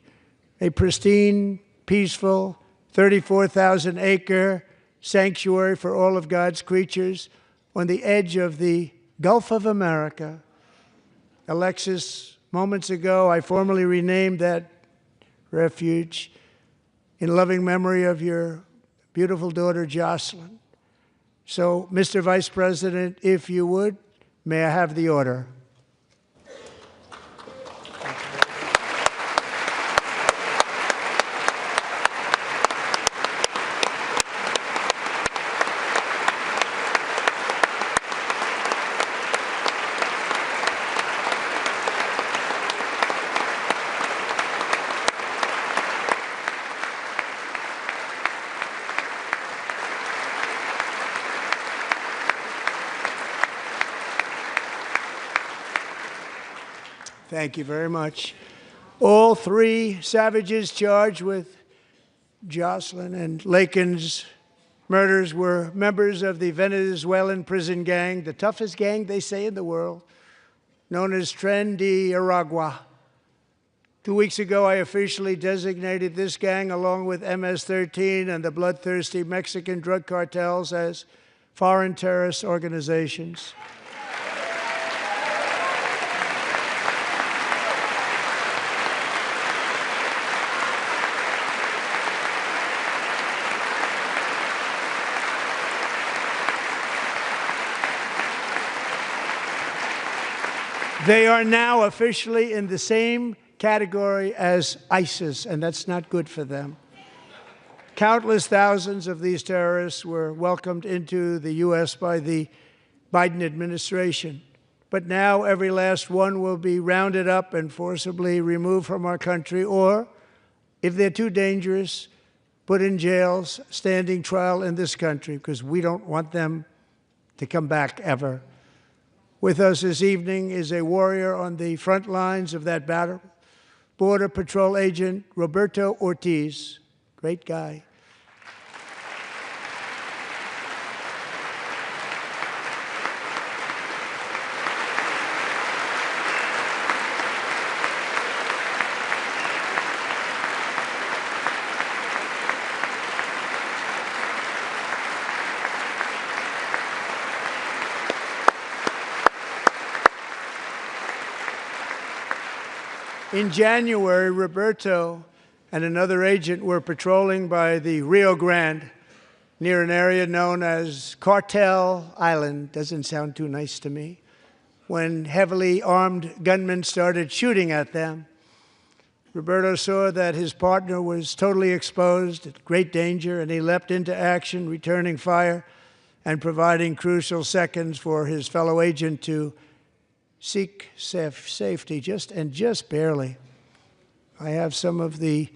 a pristine, peaceful, 34,000-acre sanctuary for all of God's creatures on the edge of the Gulf of America. Alexis, moments ago, I formally renamed that refuge in loving memory of your beautiful daughter, Jocelyn. So, Mr. Vice President, if you would, may I have the order? Thank you very much. All 3 savages charged with Jocelyn and Lakin's murders were members of the Venezuelan prison gang, the toughest gang, they say, in the world, known as Tren de Aragua. 2 weeks ago, I officially designated this gang, along with MS-13 and the bloodthirsty Mexican drug cartels, as foreign terrorist organizations. They are now officially in the same category as ISIS, and that's not good for them. Countless thousands of these terrorists were welcomed into the U.S. by the Biden administration. But now every last one will be rounded up and forcibly removed from our country, or, if they're too dangerous, put in jails, standing trial in this country, because we don't want them to come back ever. With us this evening is a warrior on the front lines of that battle, Border Patrol Agent Roberto Ortiz. Great guy. In January, Roberto and another agent were patrolling by the Rio Grande near an area known as Cartel Island. Doesn't sound too nice to me. When heavily armed gunmen started shooting at them, Roberto saw that his partner was totally exposed, at great danger, and he leapt into action, returning fire and providing crucial seconds for his fellow agent to seek safety, just barely. I have some of the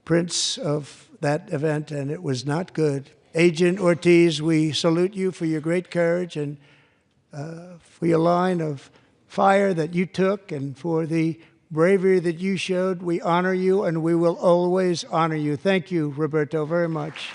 prints of that event, and it was not good. Agent Ortiz, we salute you for your great courage and for your line of fire that you took and for the bravery that you showed. We honor you, and we will always honor you. Thank you, Roberto, very much.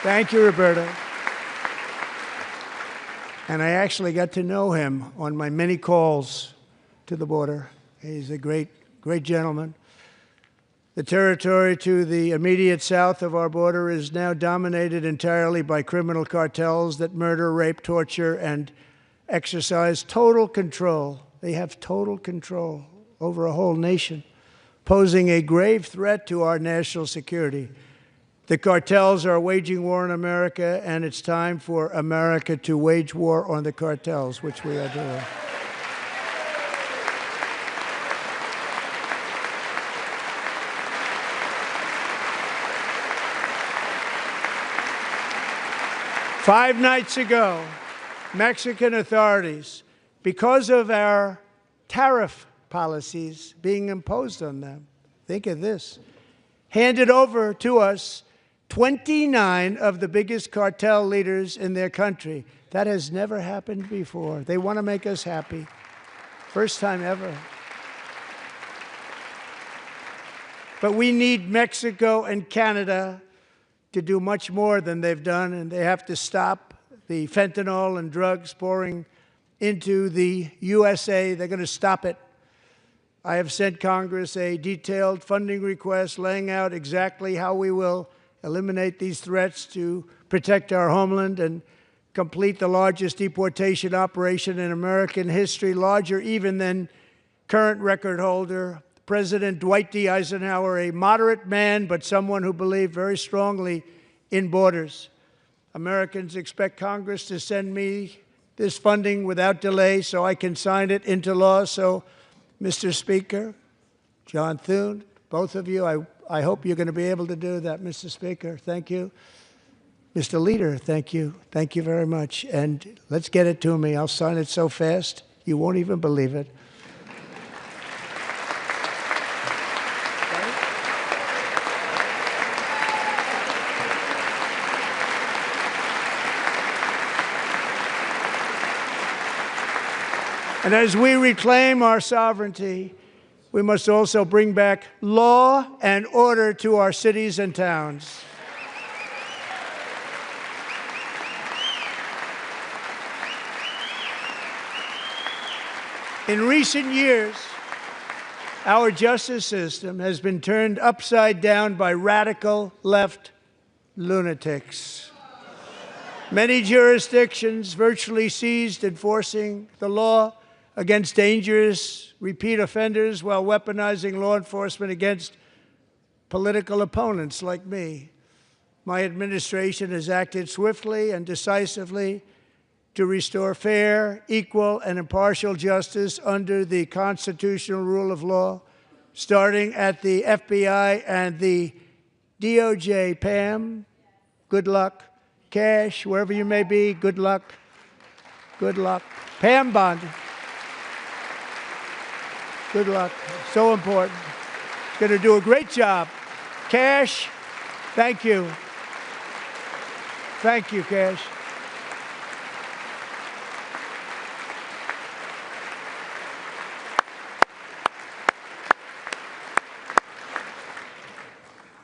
Thank you, Roberto. And I actually got to know him on my many calls to the border. He's a great gentleman. The territory to the immediate south of our border is now dominated entirely by criminal cartels that murder, rape, torture, and exercise total control. They have total control over a whole nation, posing a grave threat to our national security. The cartels are waging war in America, and it's time for America to wage war on the cartels, which we are doing. Five nights ago, Mexican authorities, because of our tariff policies being imposed on them, think of this, handed over to us 29 of the biggest cartel leaders in their country. That has never happened before. They want to make us happy. First time ever. But we need Mexico and Canada to do much more than they've done, and they have to stop the fentanyl and drugs pouring into the USA. They're going to stop it. I have sent Congress a detailed funding request laying out exactly how we will eliminate these threats to protect our homeland and complete the largest deportation operation in American history, larger even than current record holder, President Dwight D. Eisenhower, a moderate man, but someone who believed very strongly in borders. Americans expect Congress to send me this funding without delay so I can sign it into law. So, Mr. Speaker, John Thune, both of you, I hope you're going to be able to do that, Mr. Speaker. Thank you. Mr. Leader, thank you. Thank you very much. And let's get it to me. I'll sign it so fast, you won't even believe it. And as we reclaim our sovereignty, we must also bring back law and order to our cities and towns. In recent years, our justice system has been turned upside down by radical left lunatics. Many jurisdictions virtually ceased enforcing the law against dangerous repeat offenders while weaponizing law enforcement against political opponents like me. My administration has acted swiftly and decisively to restore fair, equal, and impartial justice under the constitutional rule of law, starting at the FBI and the DOJ. Pam, good luck. Cash, wherever you may be, good luck. Good luck. Pam Bond. Good luck. So important. Going to do a great job. Cash, thank you. Thank you, Cash.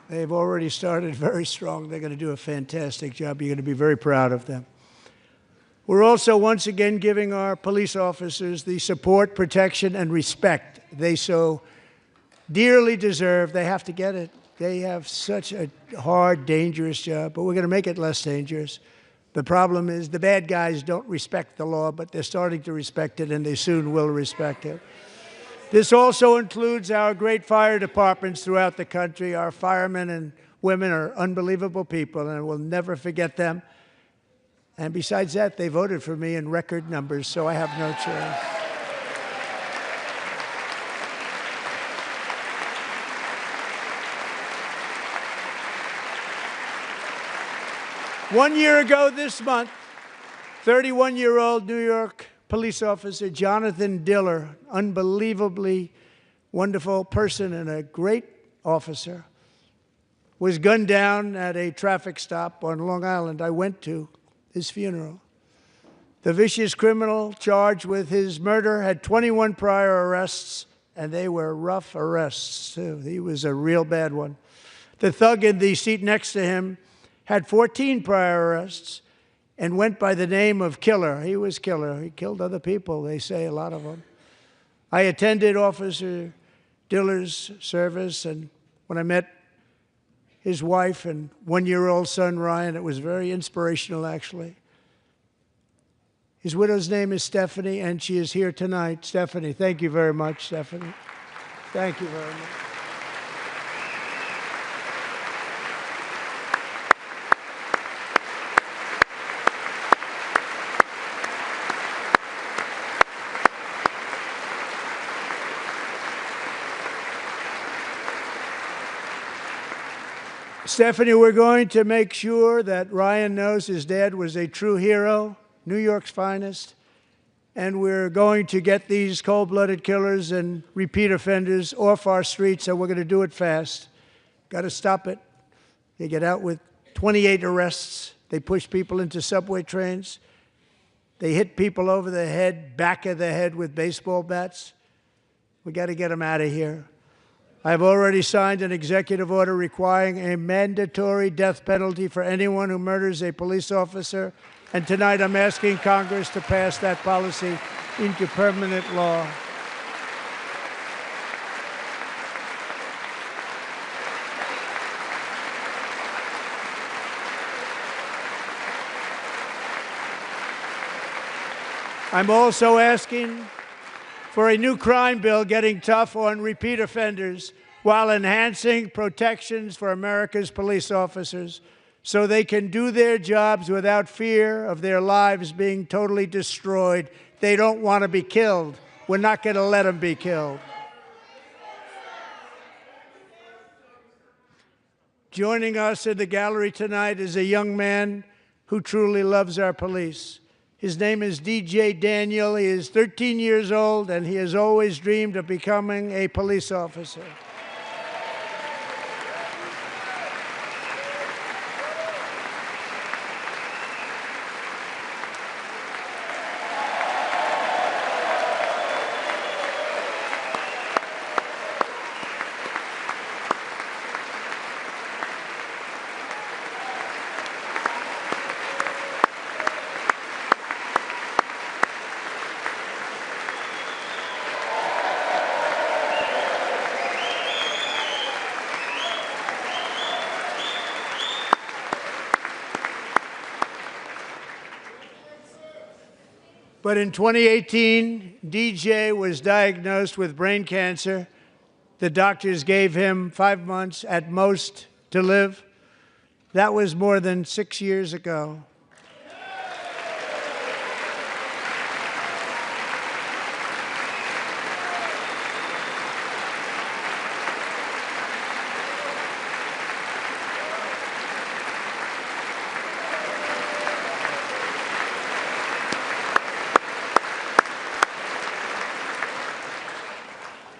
They've already started very strong. They're going to do a fantastic job. You're going to be very proud of them. We're also once again giving our police officers the support, protection, and respect they so dearly deserve. They have to get it. They have such a hard, dangerous job, but we're going to make it less dangerous. The problem is the bad guys don't respect the law, but they're starting to respect it, and they soon will respect it. This also includes our great fire departments throughout the country. Our firemen and women are unbelievable people, and we'll never forget them. And besides that, they voted for me in record numbers, so I have no choice. One year ago this month, 31-year-old New York police officer Jonathan Diller, unbelievably wonderful person and a great officer, was gunned down at a traffic stop on Long Island. I went to his funeral. The vicious criminal charged with his murder had 21 prior arrests, and they were rough arrests, too. He was a real bad one. The thug in the seat next to him had 14 prior arrests, and went by the name of Killer. He was Killer. He killed other people, they say, a lot of them. I attended Officer Diller's service, and when I met his wife and one-year-old son, Ryan, it was very inspirational, actually. His widow's name is Stephanie, and she is here tonight. Stephanie, thank you very much, Stephanie. Thank you very much. Stephanie, we're going to make sure that Ryan knows his dad was a true hero, New York's finest, and we're going to get these cold-blooded killers and repeat offenders off our streets, and we're going to do it fast. Got to stop it. They get out with 28 arrests. They push people into subway trains. They hit people over the head, back of the head with baseball bats. We got to get them out of here. I've already signed an executive order requiring a mandatory death penalty for anyone who murders a police officer. And tonight I'm asking Congress to pass that policy into permanent law. I'm also asking for a new crime bill getting tough on repeat offenders while enhancing protections for America's police officers so they can do their jobs without fear of their lives being totally destroyed. They don't want to be killed. We're not going to let them be killed. Joining us in the gallery tonight is a young man who truly loves our police. His name is DJ Daniel. He is 13 years old, and he has always dreamed of becoming a police officer. But in 2018, DJ was diagnosed with brain cancer. The doctors gave him 5 months at most to live. That was more than 6 years ago.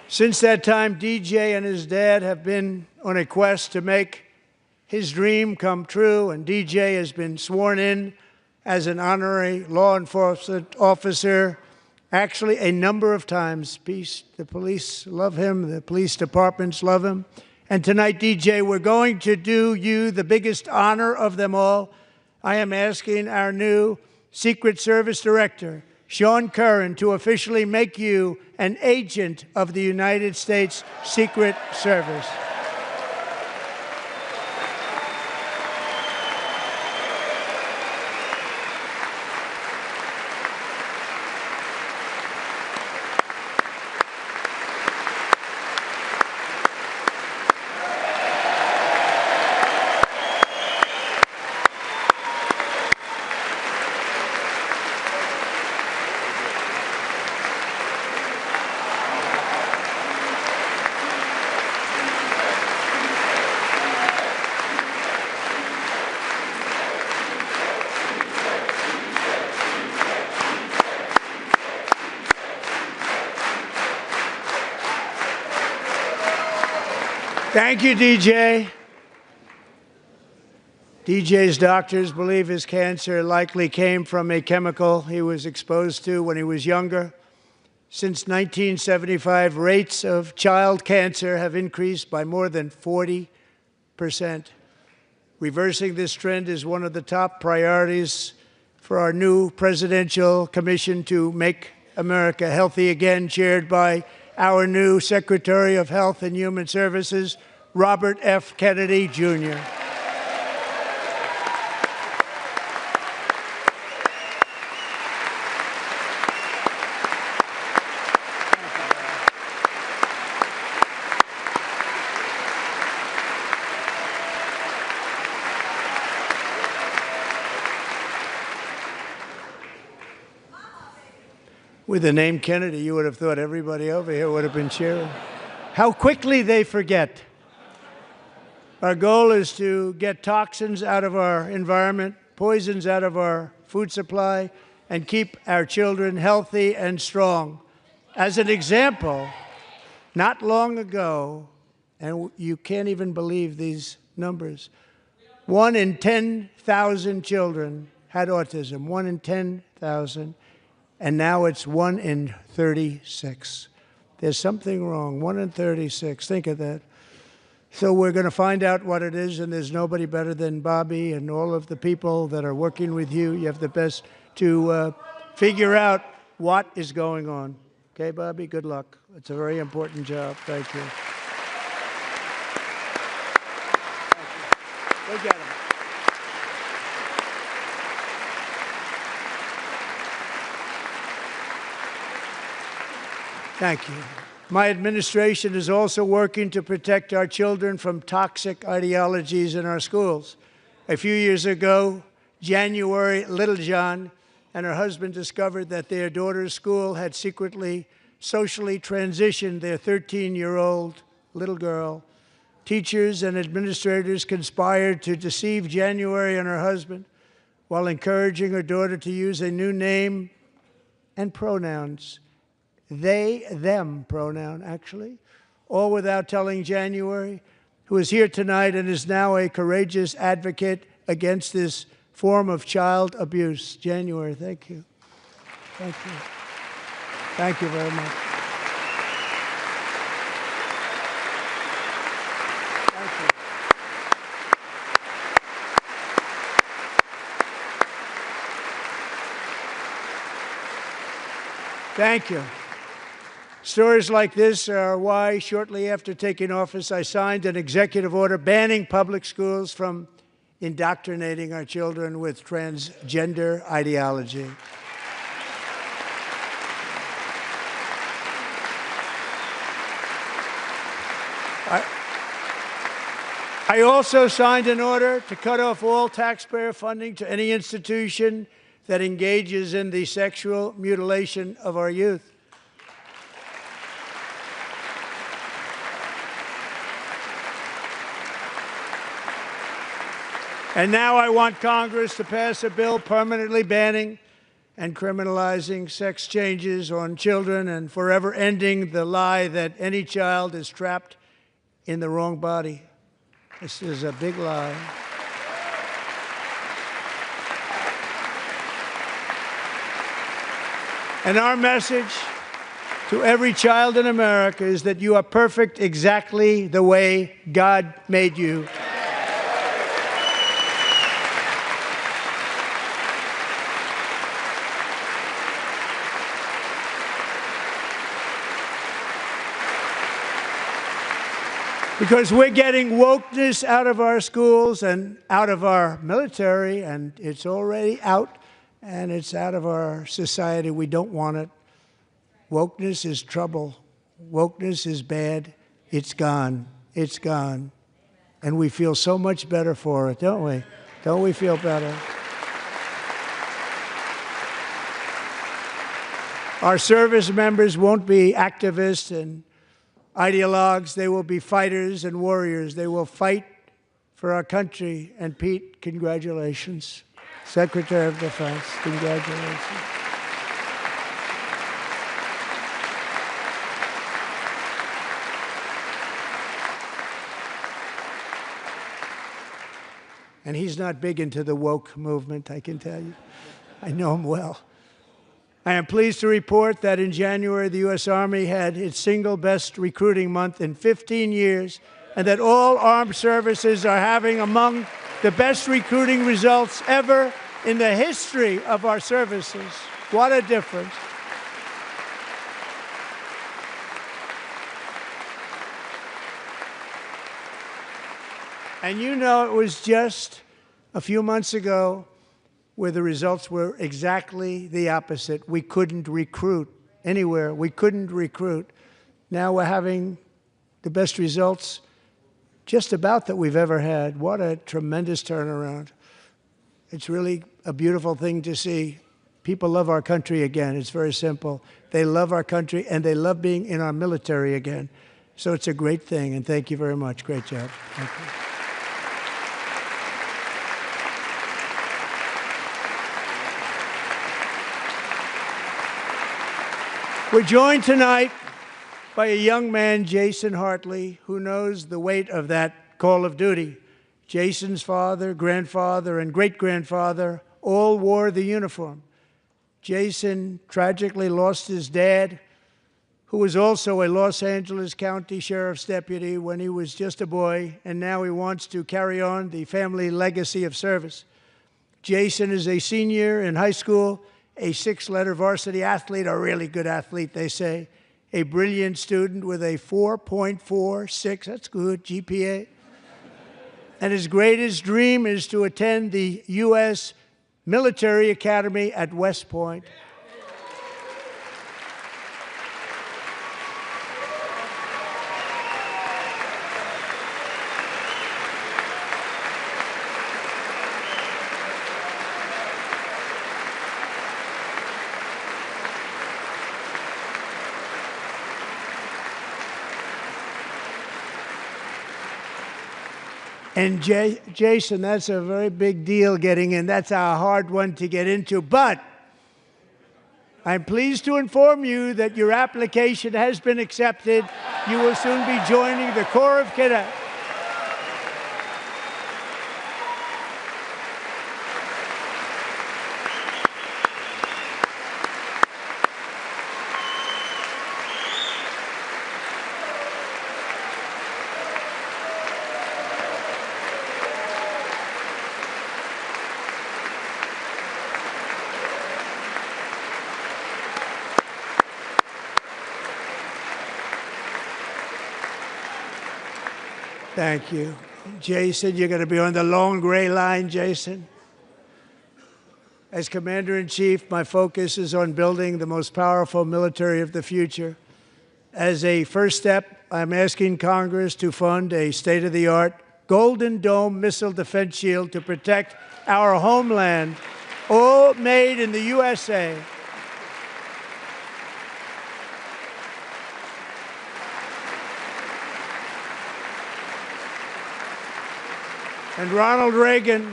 Since that time, DJ and his dad have been on a quest to make his dream come true, and DJ has been sworn in as an honorary law enforcement officer, actually a number of times. The police love him, the police departments love him. And tonight, DJ, we're going to do you the biggest honor of them all. I am asking our new Secret Service Director, Sean Curran, to officially make you an agent of the United States Secret Service. Thank you, DJ. DJ's doctors believe his cancer likely came from a chemical he was exposed to when he was younger. Since 1975, rates of child cancer have increased by more than 40%. Reversing this trend is one of the top priorities for our new presidential commission to make America healthy again, chaired by our new Secretary of Health and Human Services, Robert F. Kennedy, Jr. With the name Kennedy, you would have thought everybody over here would have been cheering. How quickly they forget. Our goal is to get toxins out of our environment, poisons out of our food supply, and keep our children healthy and strong. As an example, not long ago, and you can't even believe these numbers, 1 in 10,000 children had autism, 1 in 10,000. And now it's 1 in 36. There's something wrong, 1 in 36. Think of that. So we're going to find out what it is, and there's nobody better than Bobby and all of the people that are working with you. You have the best to figure out what is going on. Okay, Bobby, good luck. It's a very important job. Thank you. Thank you. Go get him. Thank you. My administration is also working to protect our children from toxic ideologies in our schools. A few years ago, January Littlejohn and her husband discovered that their daughter's school had secretly, socially transitioned their 13-year-old little girl. Teachers and administrators conspired to deceive January and her husband while encouraging her daughter to use a new name and pronouns. They, them pronoun, actually, all without telling January, who is here tonight and is now a courageous advocate against this form of child abuse. January, thank you. Thank you. Thank you very much. Thank you. Thank you. Stories like this are why, shortly after taking office, I signed an executive order banning public schools from indoctrinating our children with transgender ideology. I also signed an order to cut off all taxpayer funding to any institution that engages in the sexual mutilation of our youth. And now I want Congress to pass a bill permanently banning and criminalizing sex changes on children and forever ending the lie that any child is trapped in the wrong body. This is a big lie. And our message to every child in America is that you are perfect exactly the way God made you. Because we're getting wokeness out of our schools and out of our military, and it's already out, and it's out of our society. We don't want it. Wokeness is trouble. Wokeness is bad. It's gone. It's gone. And we feel so much better for it, don't we? Don't we feel better? Our service members won't be activists and ideologues. They will be fighters and warriors. They will fight for our country. And Pete, congratulations. Secretary of Defense, congratulations. And he's not big into the woke movement, I can tell you. I know him well. I am pleased to report that in January, the U.S. Army had its single best recruiting month in 15 years, and that all armed services are having among the best recruiting results ever in the history of our services. What a difference. And you know, it was just a few months ago where the results were exactly the opposite. We couldn't recruit anywhere. We couldn't recruit. Now we're having the best results just about that we've ever had. What a tremendous turnaround. It's really a beautiful thing to see. People love our country again. It's very simple. They love our country, and they love being in our military again. So it's a great thing, and thank you very much. Great job. Thank you. We're joined tonight by a young man, Jason Hartley, who knows the weight of that call of duty. Jason's father, grandfather, and great-grandfather all wore the uniform. Jason tragically lost his dad, who was also a Los Angeles County Sheriff's deputy when he was just a boy, and now he wants to carry on the family legacy of service. Jason is a senior in high school, a six-letter varsity athlete, a really good athlete, they say, a brilliant student with a 4.46, that's good, GPA. And his greatest dream is to attend the U.S. Military Academy at West Point. And Jason, that's a very big deal getting in. That's a hard one to get into. But I'm pleased to inform you that your application has been accepted. You will soon be joining the Corps of Cadets. Thank you. Jason, you're going to be on the long gray line, Jason. As Commander-in-Chief, my focus is on building the most powerful military of the future. As a first step, I'm asking Congress to fund a state-of-the-art Golden Dome missile defense shield to protect our homeland, all made in the USA. And Ronald Reagan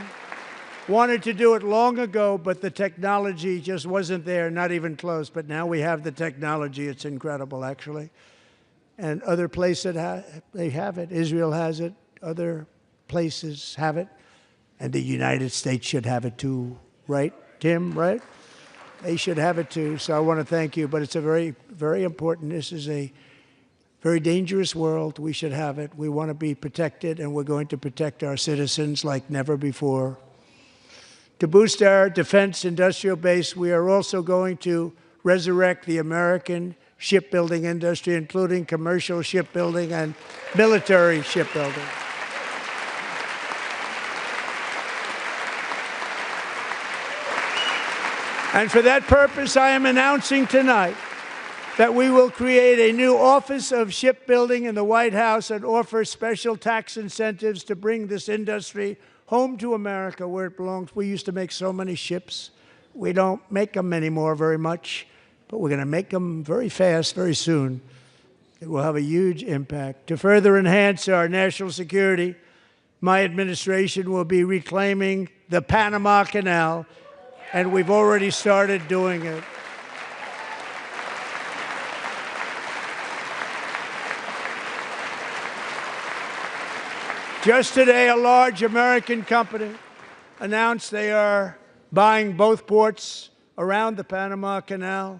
wanted to do it long ago, but the technology just wasn't there, not even close. But now we have the technology. It's incredible, actually. And other places, they have it. Israel has it. Other places have it. And the United States should have it too, right, Tim, right? They should have it too. So I want to thank you. But it's a very, very important. This is a very dangerous world. We should have it. We want to be protected, and we're going to protect our citizens like never before. To boost our defense industrial base, we are also going to resurrect the American shipbuilding industry, including commercial shipbuilding and military shipbuilding. And for that purpose, I am announcing tonight that we will create a new Office of Shipbuilding in the White House and offer special tax incentives to bring this industry home to America where it belongs. We used to make so many ships. We don't make them anymore very much, but we're going to make them very fast, very soon. It will have a huge impact. To further enhance our national security, my administration will be reclaiming the Panama Canal, and we've already started doing it. Just today, a large American company announced they are buying both ports around the Panama Canal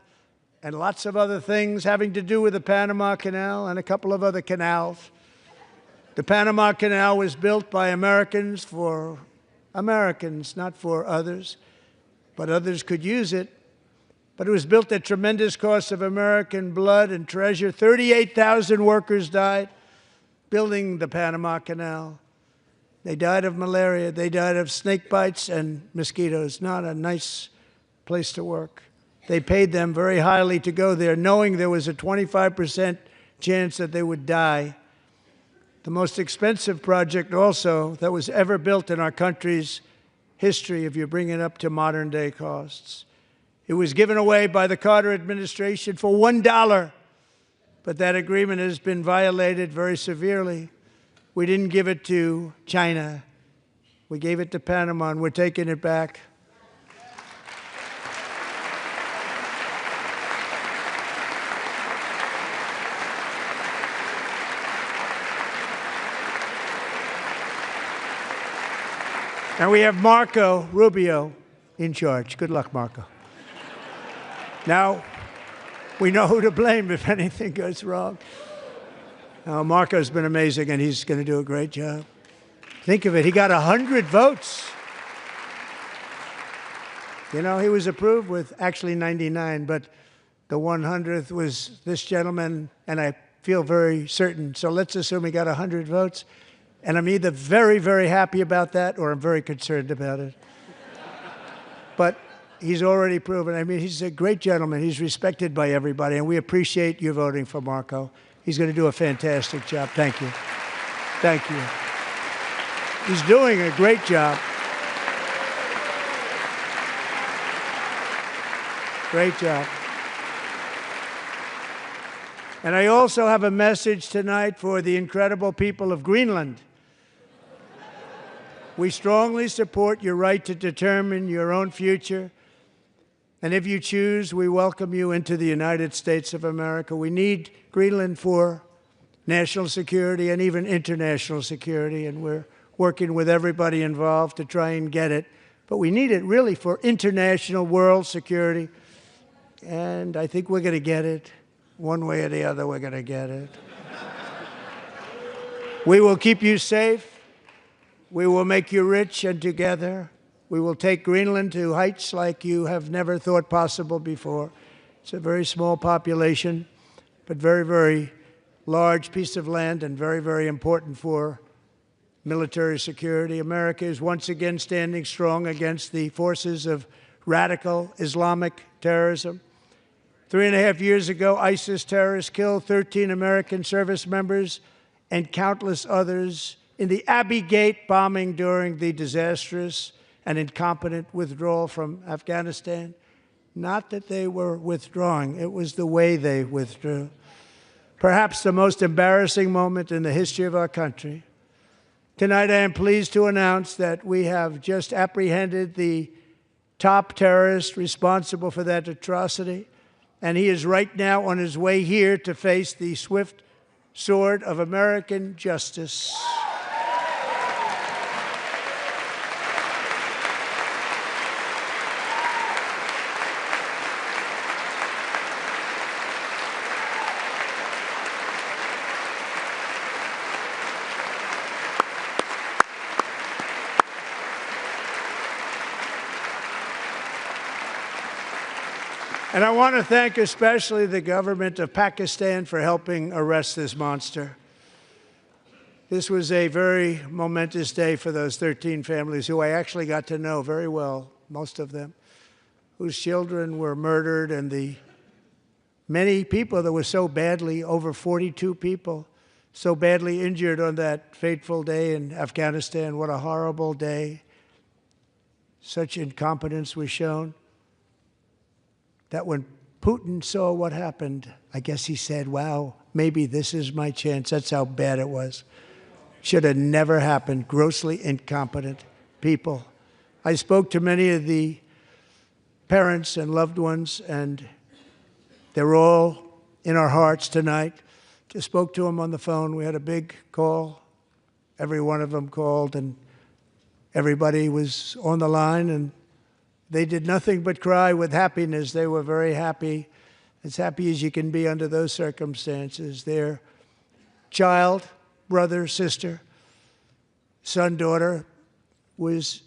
and lots of other things having to do with the Panama Canal and a couple of other canals. The Panama Canal was built by Americans for Americans, not for others, but others could use it. But it was built at tremendous cost of American blood and treasure. 38,000 workers died building the Panama Canal. They died of malaria. They died of snake bites and mosquitoes. Not a nice place to work. They paid them very highly to go there, knowing there was a 25% chance that they would die. The most expensive project also that was ever built in our country's history, if you bring it up to modern day costs. It was given away by the Carter administration for $1, but that agreement has been violated very severely. We didn't give it to China. We gave it to Panama, and we're taking it back. And we have Marco Rubio in charge. Good luck, Marco. Now, we know who to blame if anything goes wrong. Marco's been amazing, and he's going to do a great job. Think of it. He got 100 votes. You know, he was approved with actually 99, but the 100th was this gentleman, and I feel very certain. So let's assume he got 100 votes. And I'm either very, very happy about that or I'm very concerned about it. But he's already proven. I mean, he's a great gentleman. He's respected by everybody, and we appreciate you voting for Marco. He's going to do a fantastic job. Thank you. Thank you. He's doing a great job. Great job. And I also have a message tonight for the incredible people of Greenland. We strongly support your right to determine your own future. And if you choose, we welcome you into the United States of America. We need Greenland for national security and even international security, and we're working with everybody involved to try and get it. But we need it really for international world security, and I think we're going to get it. One way or the other, we're going to get it. We will keep you safe. We will make you rich, and together we will take Greenland to heights like you have never thought possible before. It's a very small population, but very, very large piece of land and very, very important for military security. America is once again standing strong against the forces of radical Islamic terrorism. 3.5 years ago, ISIS terrorists killed 13 American service members and countless others in the Abbey Gate bombing during the disastrous and incompetent withdrawal from Afghanistan. Not that they were withdrawing, it was the way they withdrew. Perhaps the most embarrassing moment in the history of our country. Tonight, I am pleased to announce that we have just apprehended the top terrorist responsible for that atrocity, and he is right now on his way here to face the swift sword of American justice. And I want to thank especially the government of Pakistan for helping arrest this monster. This was a very momentous day for those 13 families who I actually got to know very well, most of them, whose children were murdered, and the many people that were so badly, over 42 people, so badly injured on that fateful day in Afghanistan. What a horrible day. Such incompetence was shown. That when Putin saw what happened, I guess he said, wow, maybe this is my chance. That's how bad it was. Should have never happened. Grossly incompetent people. I spoke to many of the parents and loved ones, and they're all in our hearts tonight. Just spoke to them on the phone. We had a big call. Every one of them called, and everybody was on the line, and they did nothing but cry with happiness. They were very happy, as happy as you can be under those circumstances. Their child, brother, sister, son, daughter was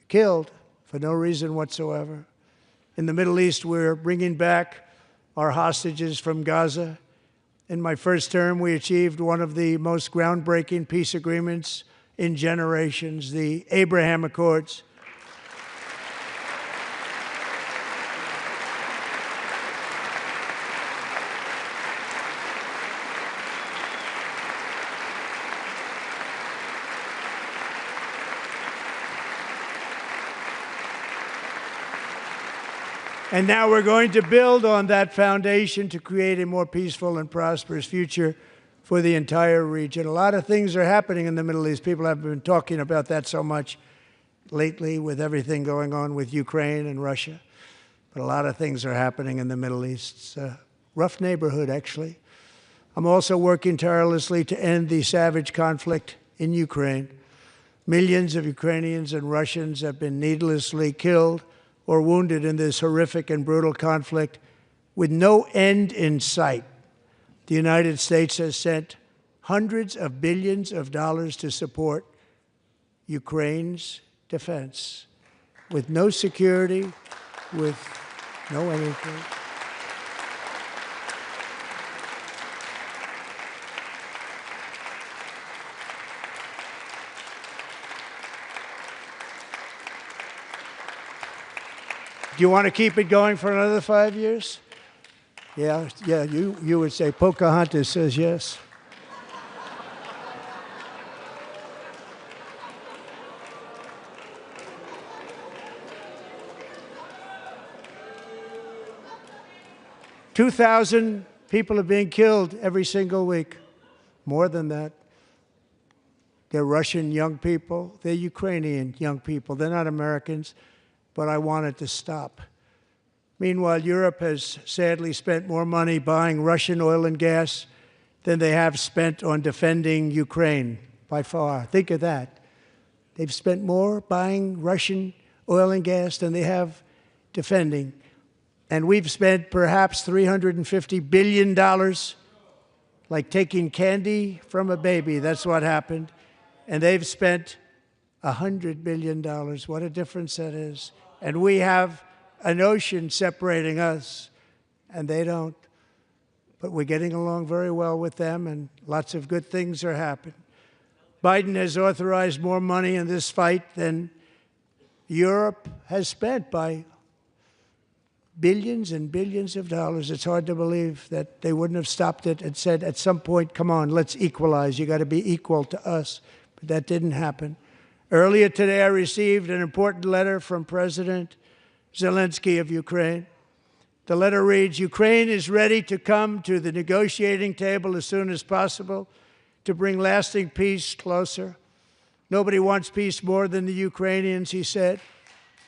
killed for no reason whatsoever. In the Middle East, we're bringing back our hostages from Gaza. In my first term, we achieved one of the most groundbreaking peace agreements in generations, the Abraham Accords. And now we're going to build on that foundation to create a more peaceful and prosperous future for the entire region. A lot of things are happening in the Middle East. People have been talking about that so much lately with everything going on with Ukraine and Russia. But a lot of things are happening in the Middle East. It's a rough neighborhood, actually. I'm also working tirelessly to end the savage conflict in Ukraine. Millions of Ukrainians and Russians have been needlessly killed or wounded in this horrific and brutal conflict with no end in sight. The United States has sent hundreds of billions of dollars to support Ukraine's defense with no security, with no anything. Do you want to keep it going for another 5 years? Yeah, you would say Pocahontas says yes. $2,000 people are being killed every single week. More than that. They're Russian young people. They're Ukrainian young people. They're not Americans. But I want it to stop. Meanwhile, Europe has sadly spent more money buying Russian oil and gas than they have spent on defending Ukraine, by far. Think of that. They've spent more buying Russian oil and gas than they have defending. And we've spent perhaps $350 billion, like taking candy from a baby. That's what happened. And they've spent $100 billion. What a difference that is. And we have an ocean separating us, and they don't. But we're getting along very well with them, and lots of good things are happening. Biden has authorized more money in this fight than Europe has spent by billions and billions of dollars. It's hard to believe that they wouldn't have stopped it and said, at some point, come on, let's equalize. You got to be equal to us. But that didn't happen. Earlier today, I received an important letter from President Zelensky of Ukraine. The letter reads, Ukraine is ready to come to the negotiating table as soon as possible to bring lasting peace closer. Nobody wants peace more than the Ukrainians, he said.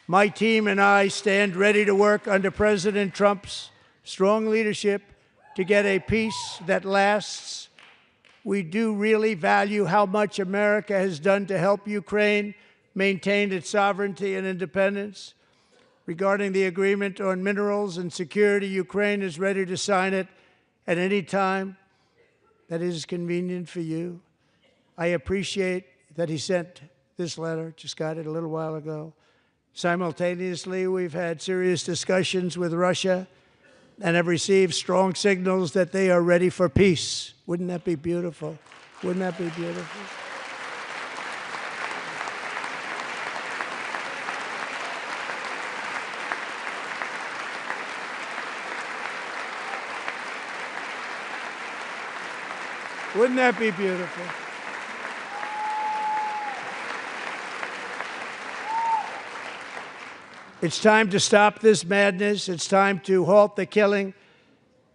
My team and I stand ready to work under President Trump's strong leadership to get a peace that lasts. We do really value how much America has done to help Ukraine maintain its sovereignty and independence. Regarding the agreement on minerals and security, Ukraine is ready to sign it at any time that is convenient for you. I appreciate that he sent this letter, just got it a little while ago. Simultaneously, we've had serious discussions with Russia and have received strong signals that they are ready for peace. Wouldn't that be beautiful? Wouldn't that be beautiful? Wouldn't that be beautiful? It's time to stop this madness. It's time to halt the killing.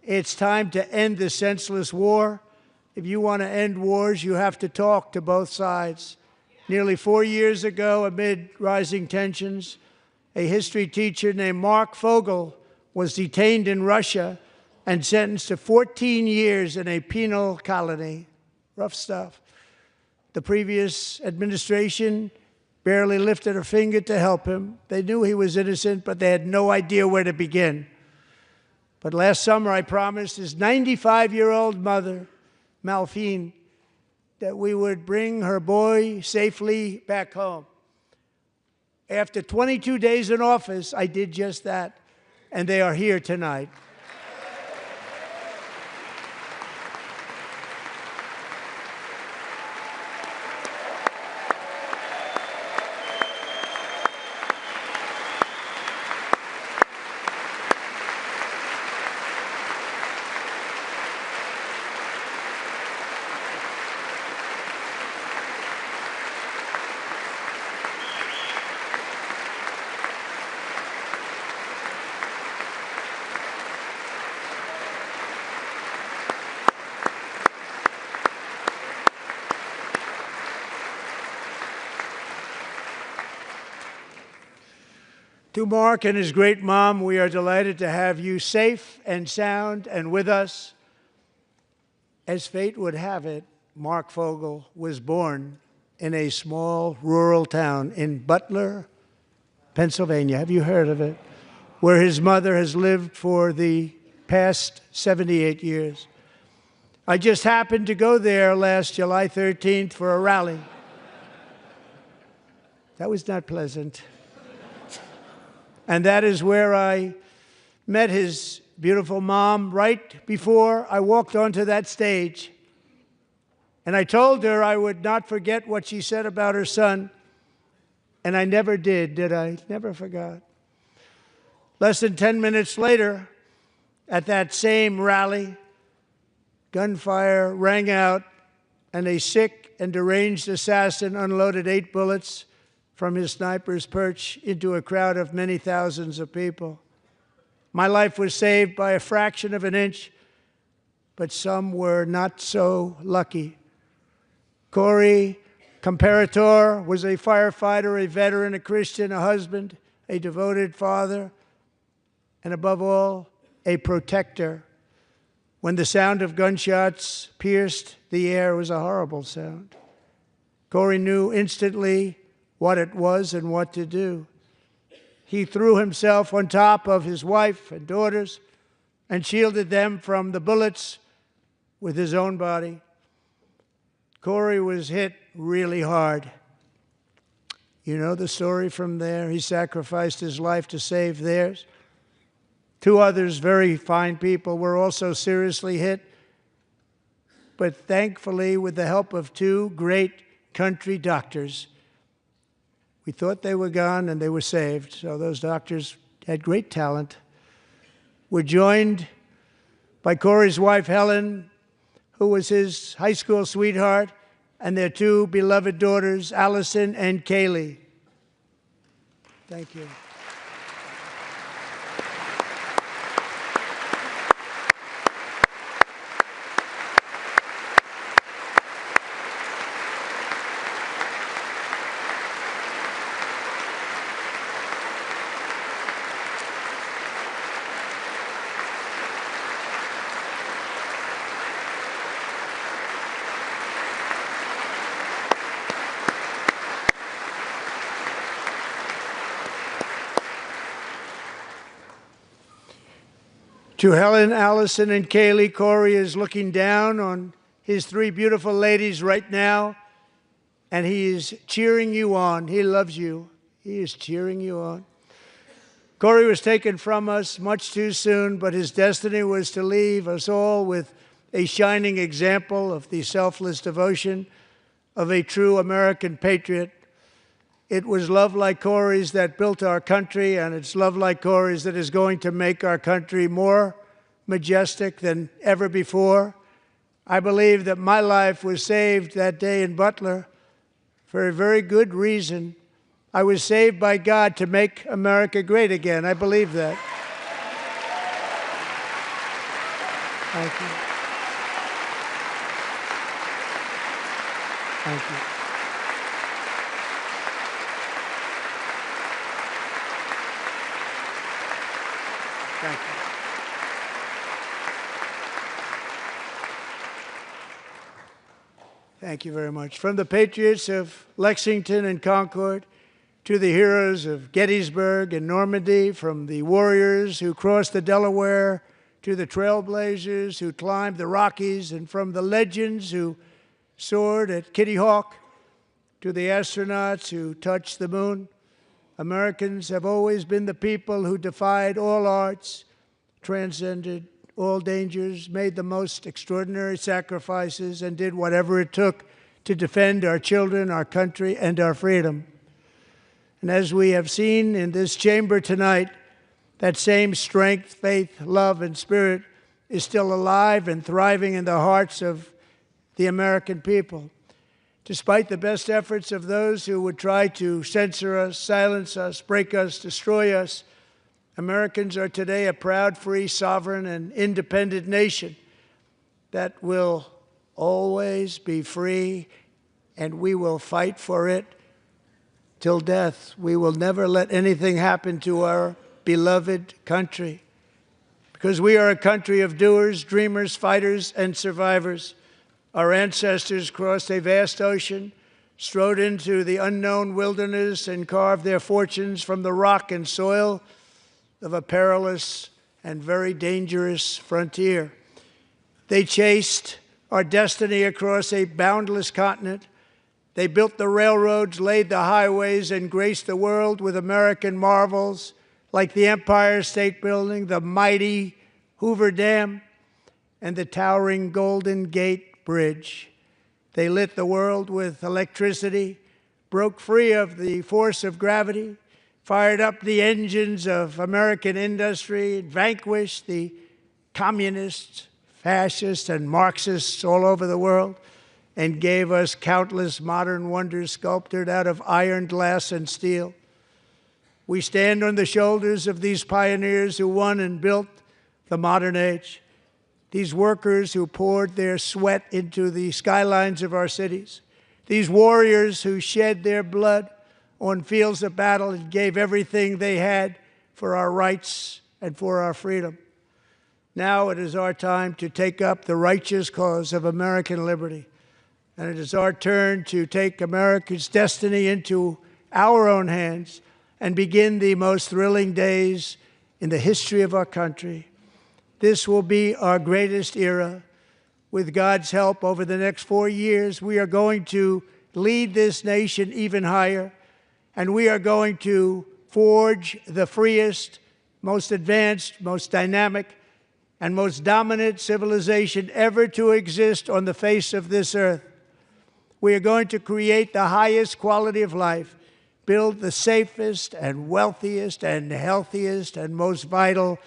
It's time to end the senseless war. If you want to end wars, you have to talk to both sides. Nearly 4 years ago, amid rising tensions, a history teacher named Mark Fogel was detained in Russia and sentenced to 14 years in a penal colony. Rough stuff. The previous administration barely lifted a finger to help him. They knew he was innocent, but they had no idea where to begin. But last summer, I promised his 95-year-old mother, Malphine, that we would bring her boy safely back home. After 22 days in office, I did just that, and they are here tonight. To Mark and his great mom, we are delighted to have you safe and sound and with us. As fate would have it, Mark Fogel was born in a small rural town in Butler, Pennsylvania. Have you heard of it? Where his mother has lived for the past 78 years. I just happened to go there last July 13th for a rally. That was not pleasant. And that is where I met his beautiful mom right before I walked onto that stage. And I told her I would not forget what she said about her son. And I never did I? Never forgot. Less than 10 minutes later, at that same rally, gunfire rang out, and a sick and deranged assassin unloaded 8 bullets from his sniper's perch into a crowd of many thousands of people. My life was saved by a fraction of an inch, but some were not so lucky. Corey Comparator was a firefighter, a veteran, a Christian, a husband, a devoted father, and above all, a protector. When the sound of gunshots pierced the air, it was a horrible sound. Corey knew instantly what it was and what to do. He threw himself on top of his wife and daughters and shielded them from the bullets with his own body. Corey was hit really hard. You know the story from there. He sacrificed his life to save theirs. 2 others, very fine people, were also seriously hit. But thankfully, with the help of 2 great country doctors, we thought they were gone, and they were saved. So those doctors had great talent. We're joined by Corey's wife, Helen, who was his high school sweetheart, and their 2 beloved daughters, Allison and Kaylee. Thank you. To Helen, Allison, and Kaylee, Corey is looking down on his 3 beautiful ladies right now, and he is cheering you on. He loves you. He is cheering you on. Corey was taken from us much too soon, but his destiny was to leave us all with a shining example of the selfless devotion of a true American patriot. It was love like Corey's that built our country, and it's love like Corey's that is going to make our country more majestic than ever before. I believe that my life was saved that day in Butler for a very good reason. I was saved by God to make America great again. I believe that. Thank you. Thank you. Thank you. Thank you very much. From the patriots of Lexington and Concord to the heroes of Gettysburg and Normandy, from the warriors who crossed the Delaware to the trailblazers who climbed the Rockies, and from the legends who soared at Kitty Hawk to the astronauts who touched the moon, Americans have always been the people who defied all odds, transcended all dangers, made the most extraordinary sacrifices, and did whatever it took to defend our children, our country, and our freedom. And as we have seen in this chamber tonight, that same strength, faith, love, and spirit is still alive and thriving in the hearts of the American people. Despite the best efforts of those who would try to censor us, silence us, break us, destroy us, Americans are today a proud, free, sovereign, and independent nation that will always be free, and we will fight for it till death. We will never let anything happen to our beloved country, because we are a country of doers, dreamers, fighters, and survivors. Our ancestors crossed a vast ocean, strode into the unknown wilderness, and carved their fortunes from the rock and soil of a perilous and very dangerous frontier. They chased our destiny across a boundless continent. They built the railroads, laid the highways, and graced the world with American marvels like the Empire State Building, the mighty Hoover Dam, and the towering Golden Gate Bridge. They lit the world with electricity, broke free of the force of gravity, fired up the engines of American industry, vanquished the communists, fascists, and Marxists all over the world, and gave us countless modern wonders sculptured out of iron, glass, and steel. We stand on the shoulders of these pioneers who won and built the modern age, these workers who poured their sweat into the skylines of our cities, these warriors who shed their blood on fields of battle and gave everything they had for our rights and for our freedom. Now it is our time to take up the righteous cause of American liberty. And it is our turn to take America's destiny into our own hands and begin the most thrilling days in the history of our country. This will be our greatest era. With God's help, over the next 4 years, we are going to lead this nation even higher, and we are going to forge the freest, most advanced, most dynamic, and most dominant civilization ever to exist on the face of this earth. We are going to create the highest quality of life, build the safest and wealthiest and healthiest and most vital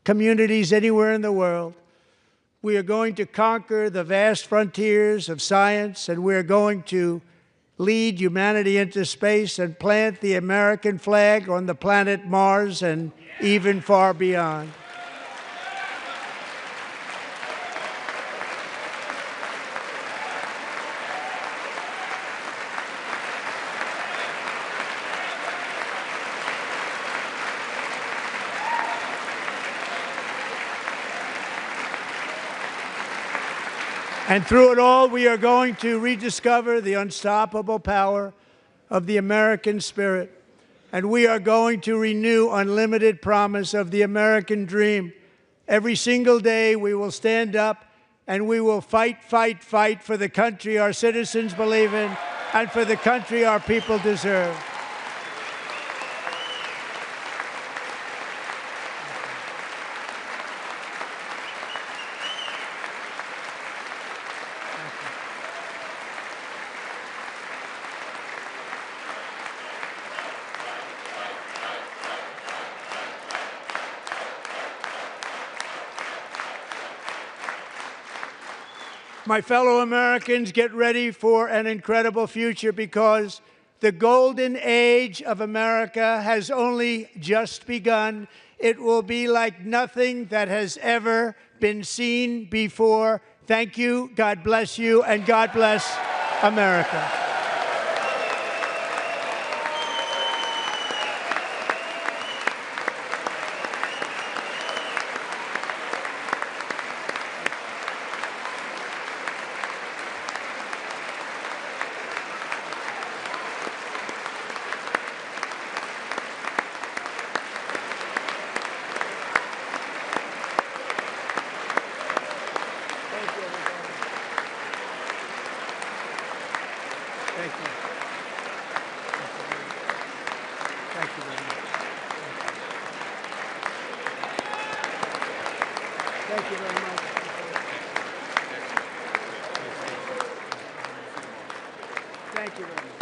communities anywhere in the world. We are going to conquer the vast frontiers of science, and we are going to lead humanity into space and plant the American flag on the planet Mars and even far beyond. And through it all, we are going to rediscover the unstoppable power of the American spirit. And we are going to renew unlimited promise of the American dream. Every single day, we will stand up and we will fight, fight, fight for the country our citizens believe in and for the country our people deserve. My fellow Americans, get ready for an incredible future, because the golden age of America has only just begun. It will be like nothing that has ever been seen before. Thank you, God bless you, and God bless America. Thank you very much.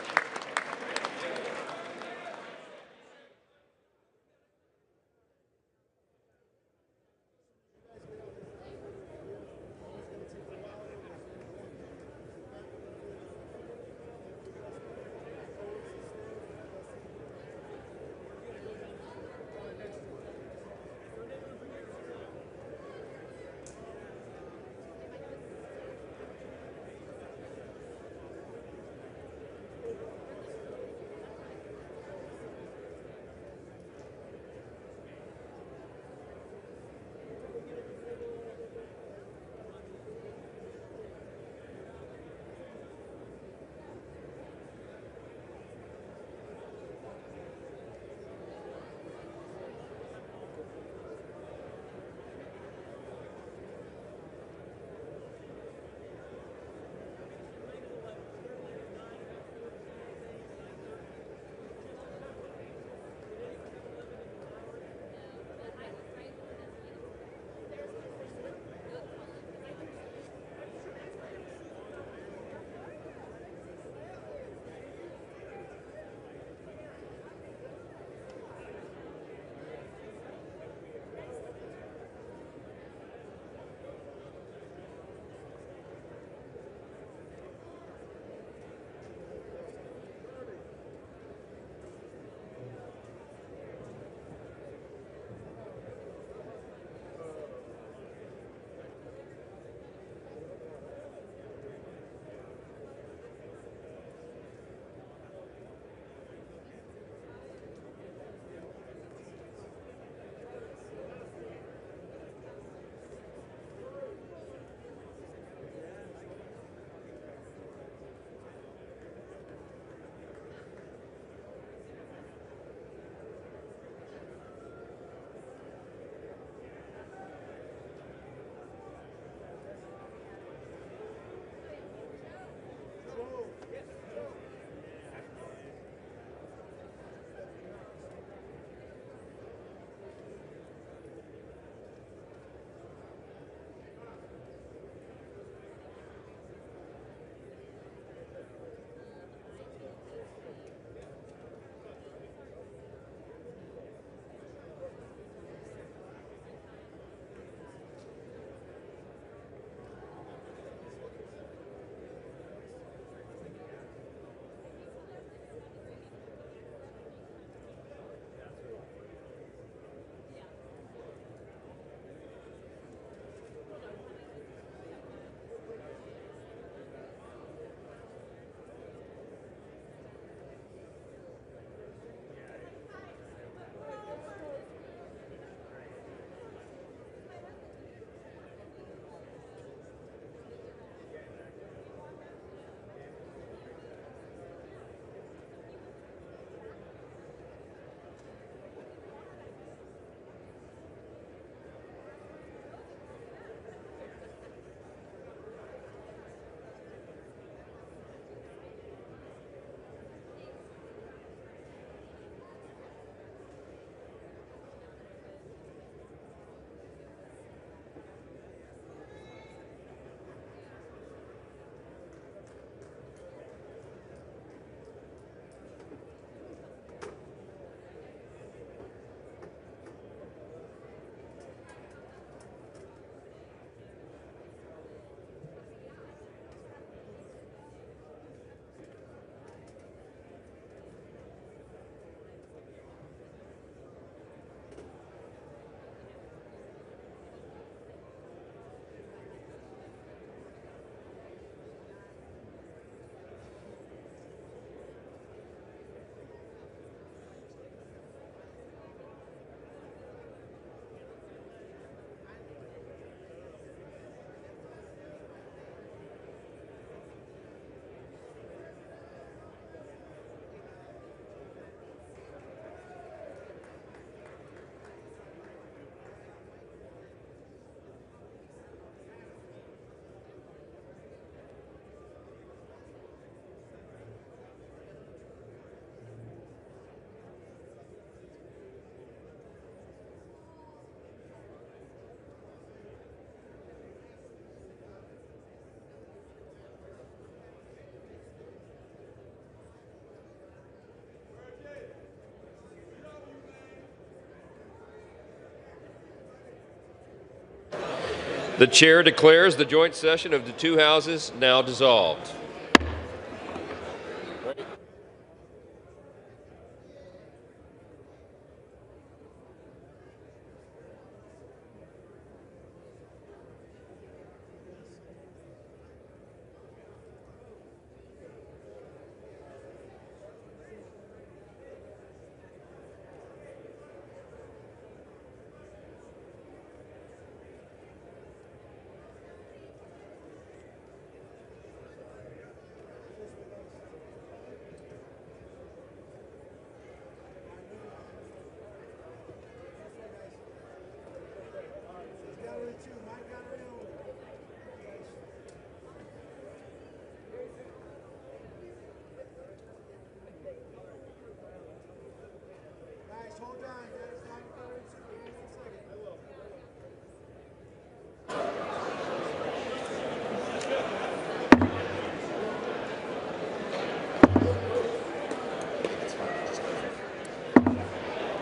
The chair declares the joint session of the two houses now dissolved.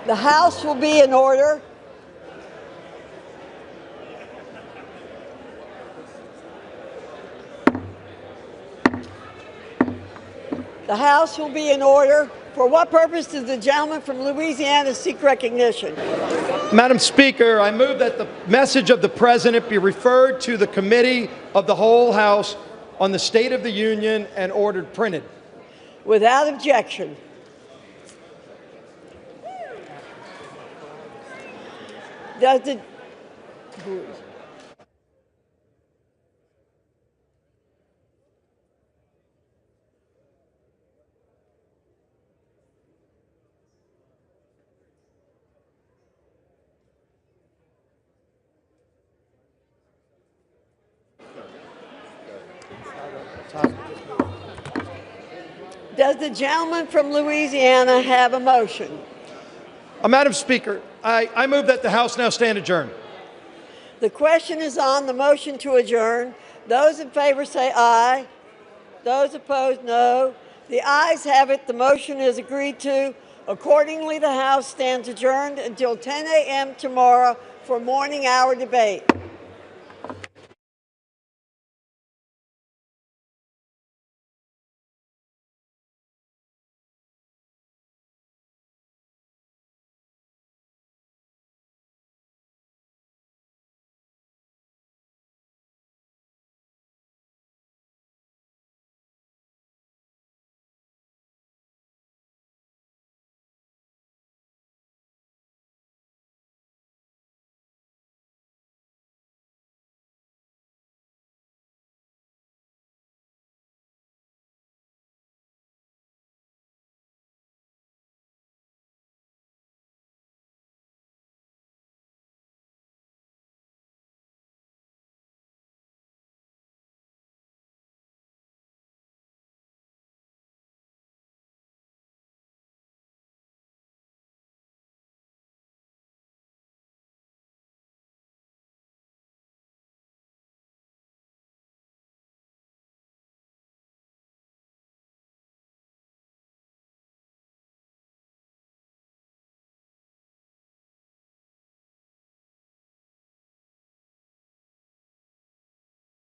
The House will be in order. The House will be in order. For what purpose does the gentleman from Louisiana seek recognition? Madam Speaker, I move that the message of the President be referred to the Committee of the Whole House on the State of the Union and ordered printed. Without objection. Does the gentleman from Louisiana have a motion? Madam Speaker, I move that the House now stand adjourned. The question is on the motion to adjourn. Those in favor say aye. Those opposed, no. The ayes have it. The motion is agreed to. Accordingly, the House stands adjourned until 10 a.m. tomorrow for morning hour debate.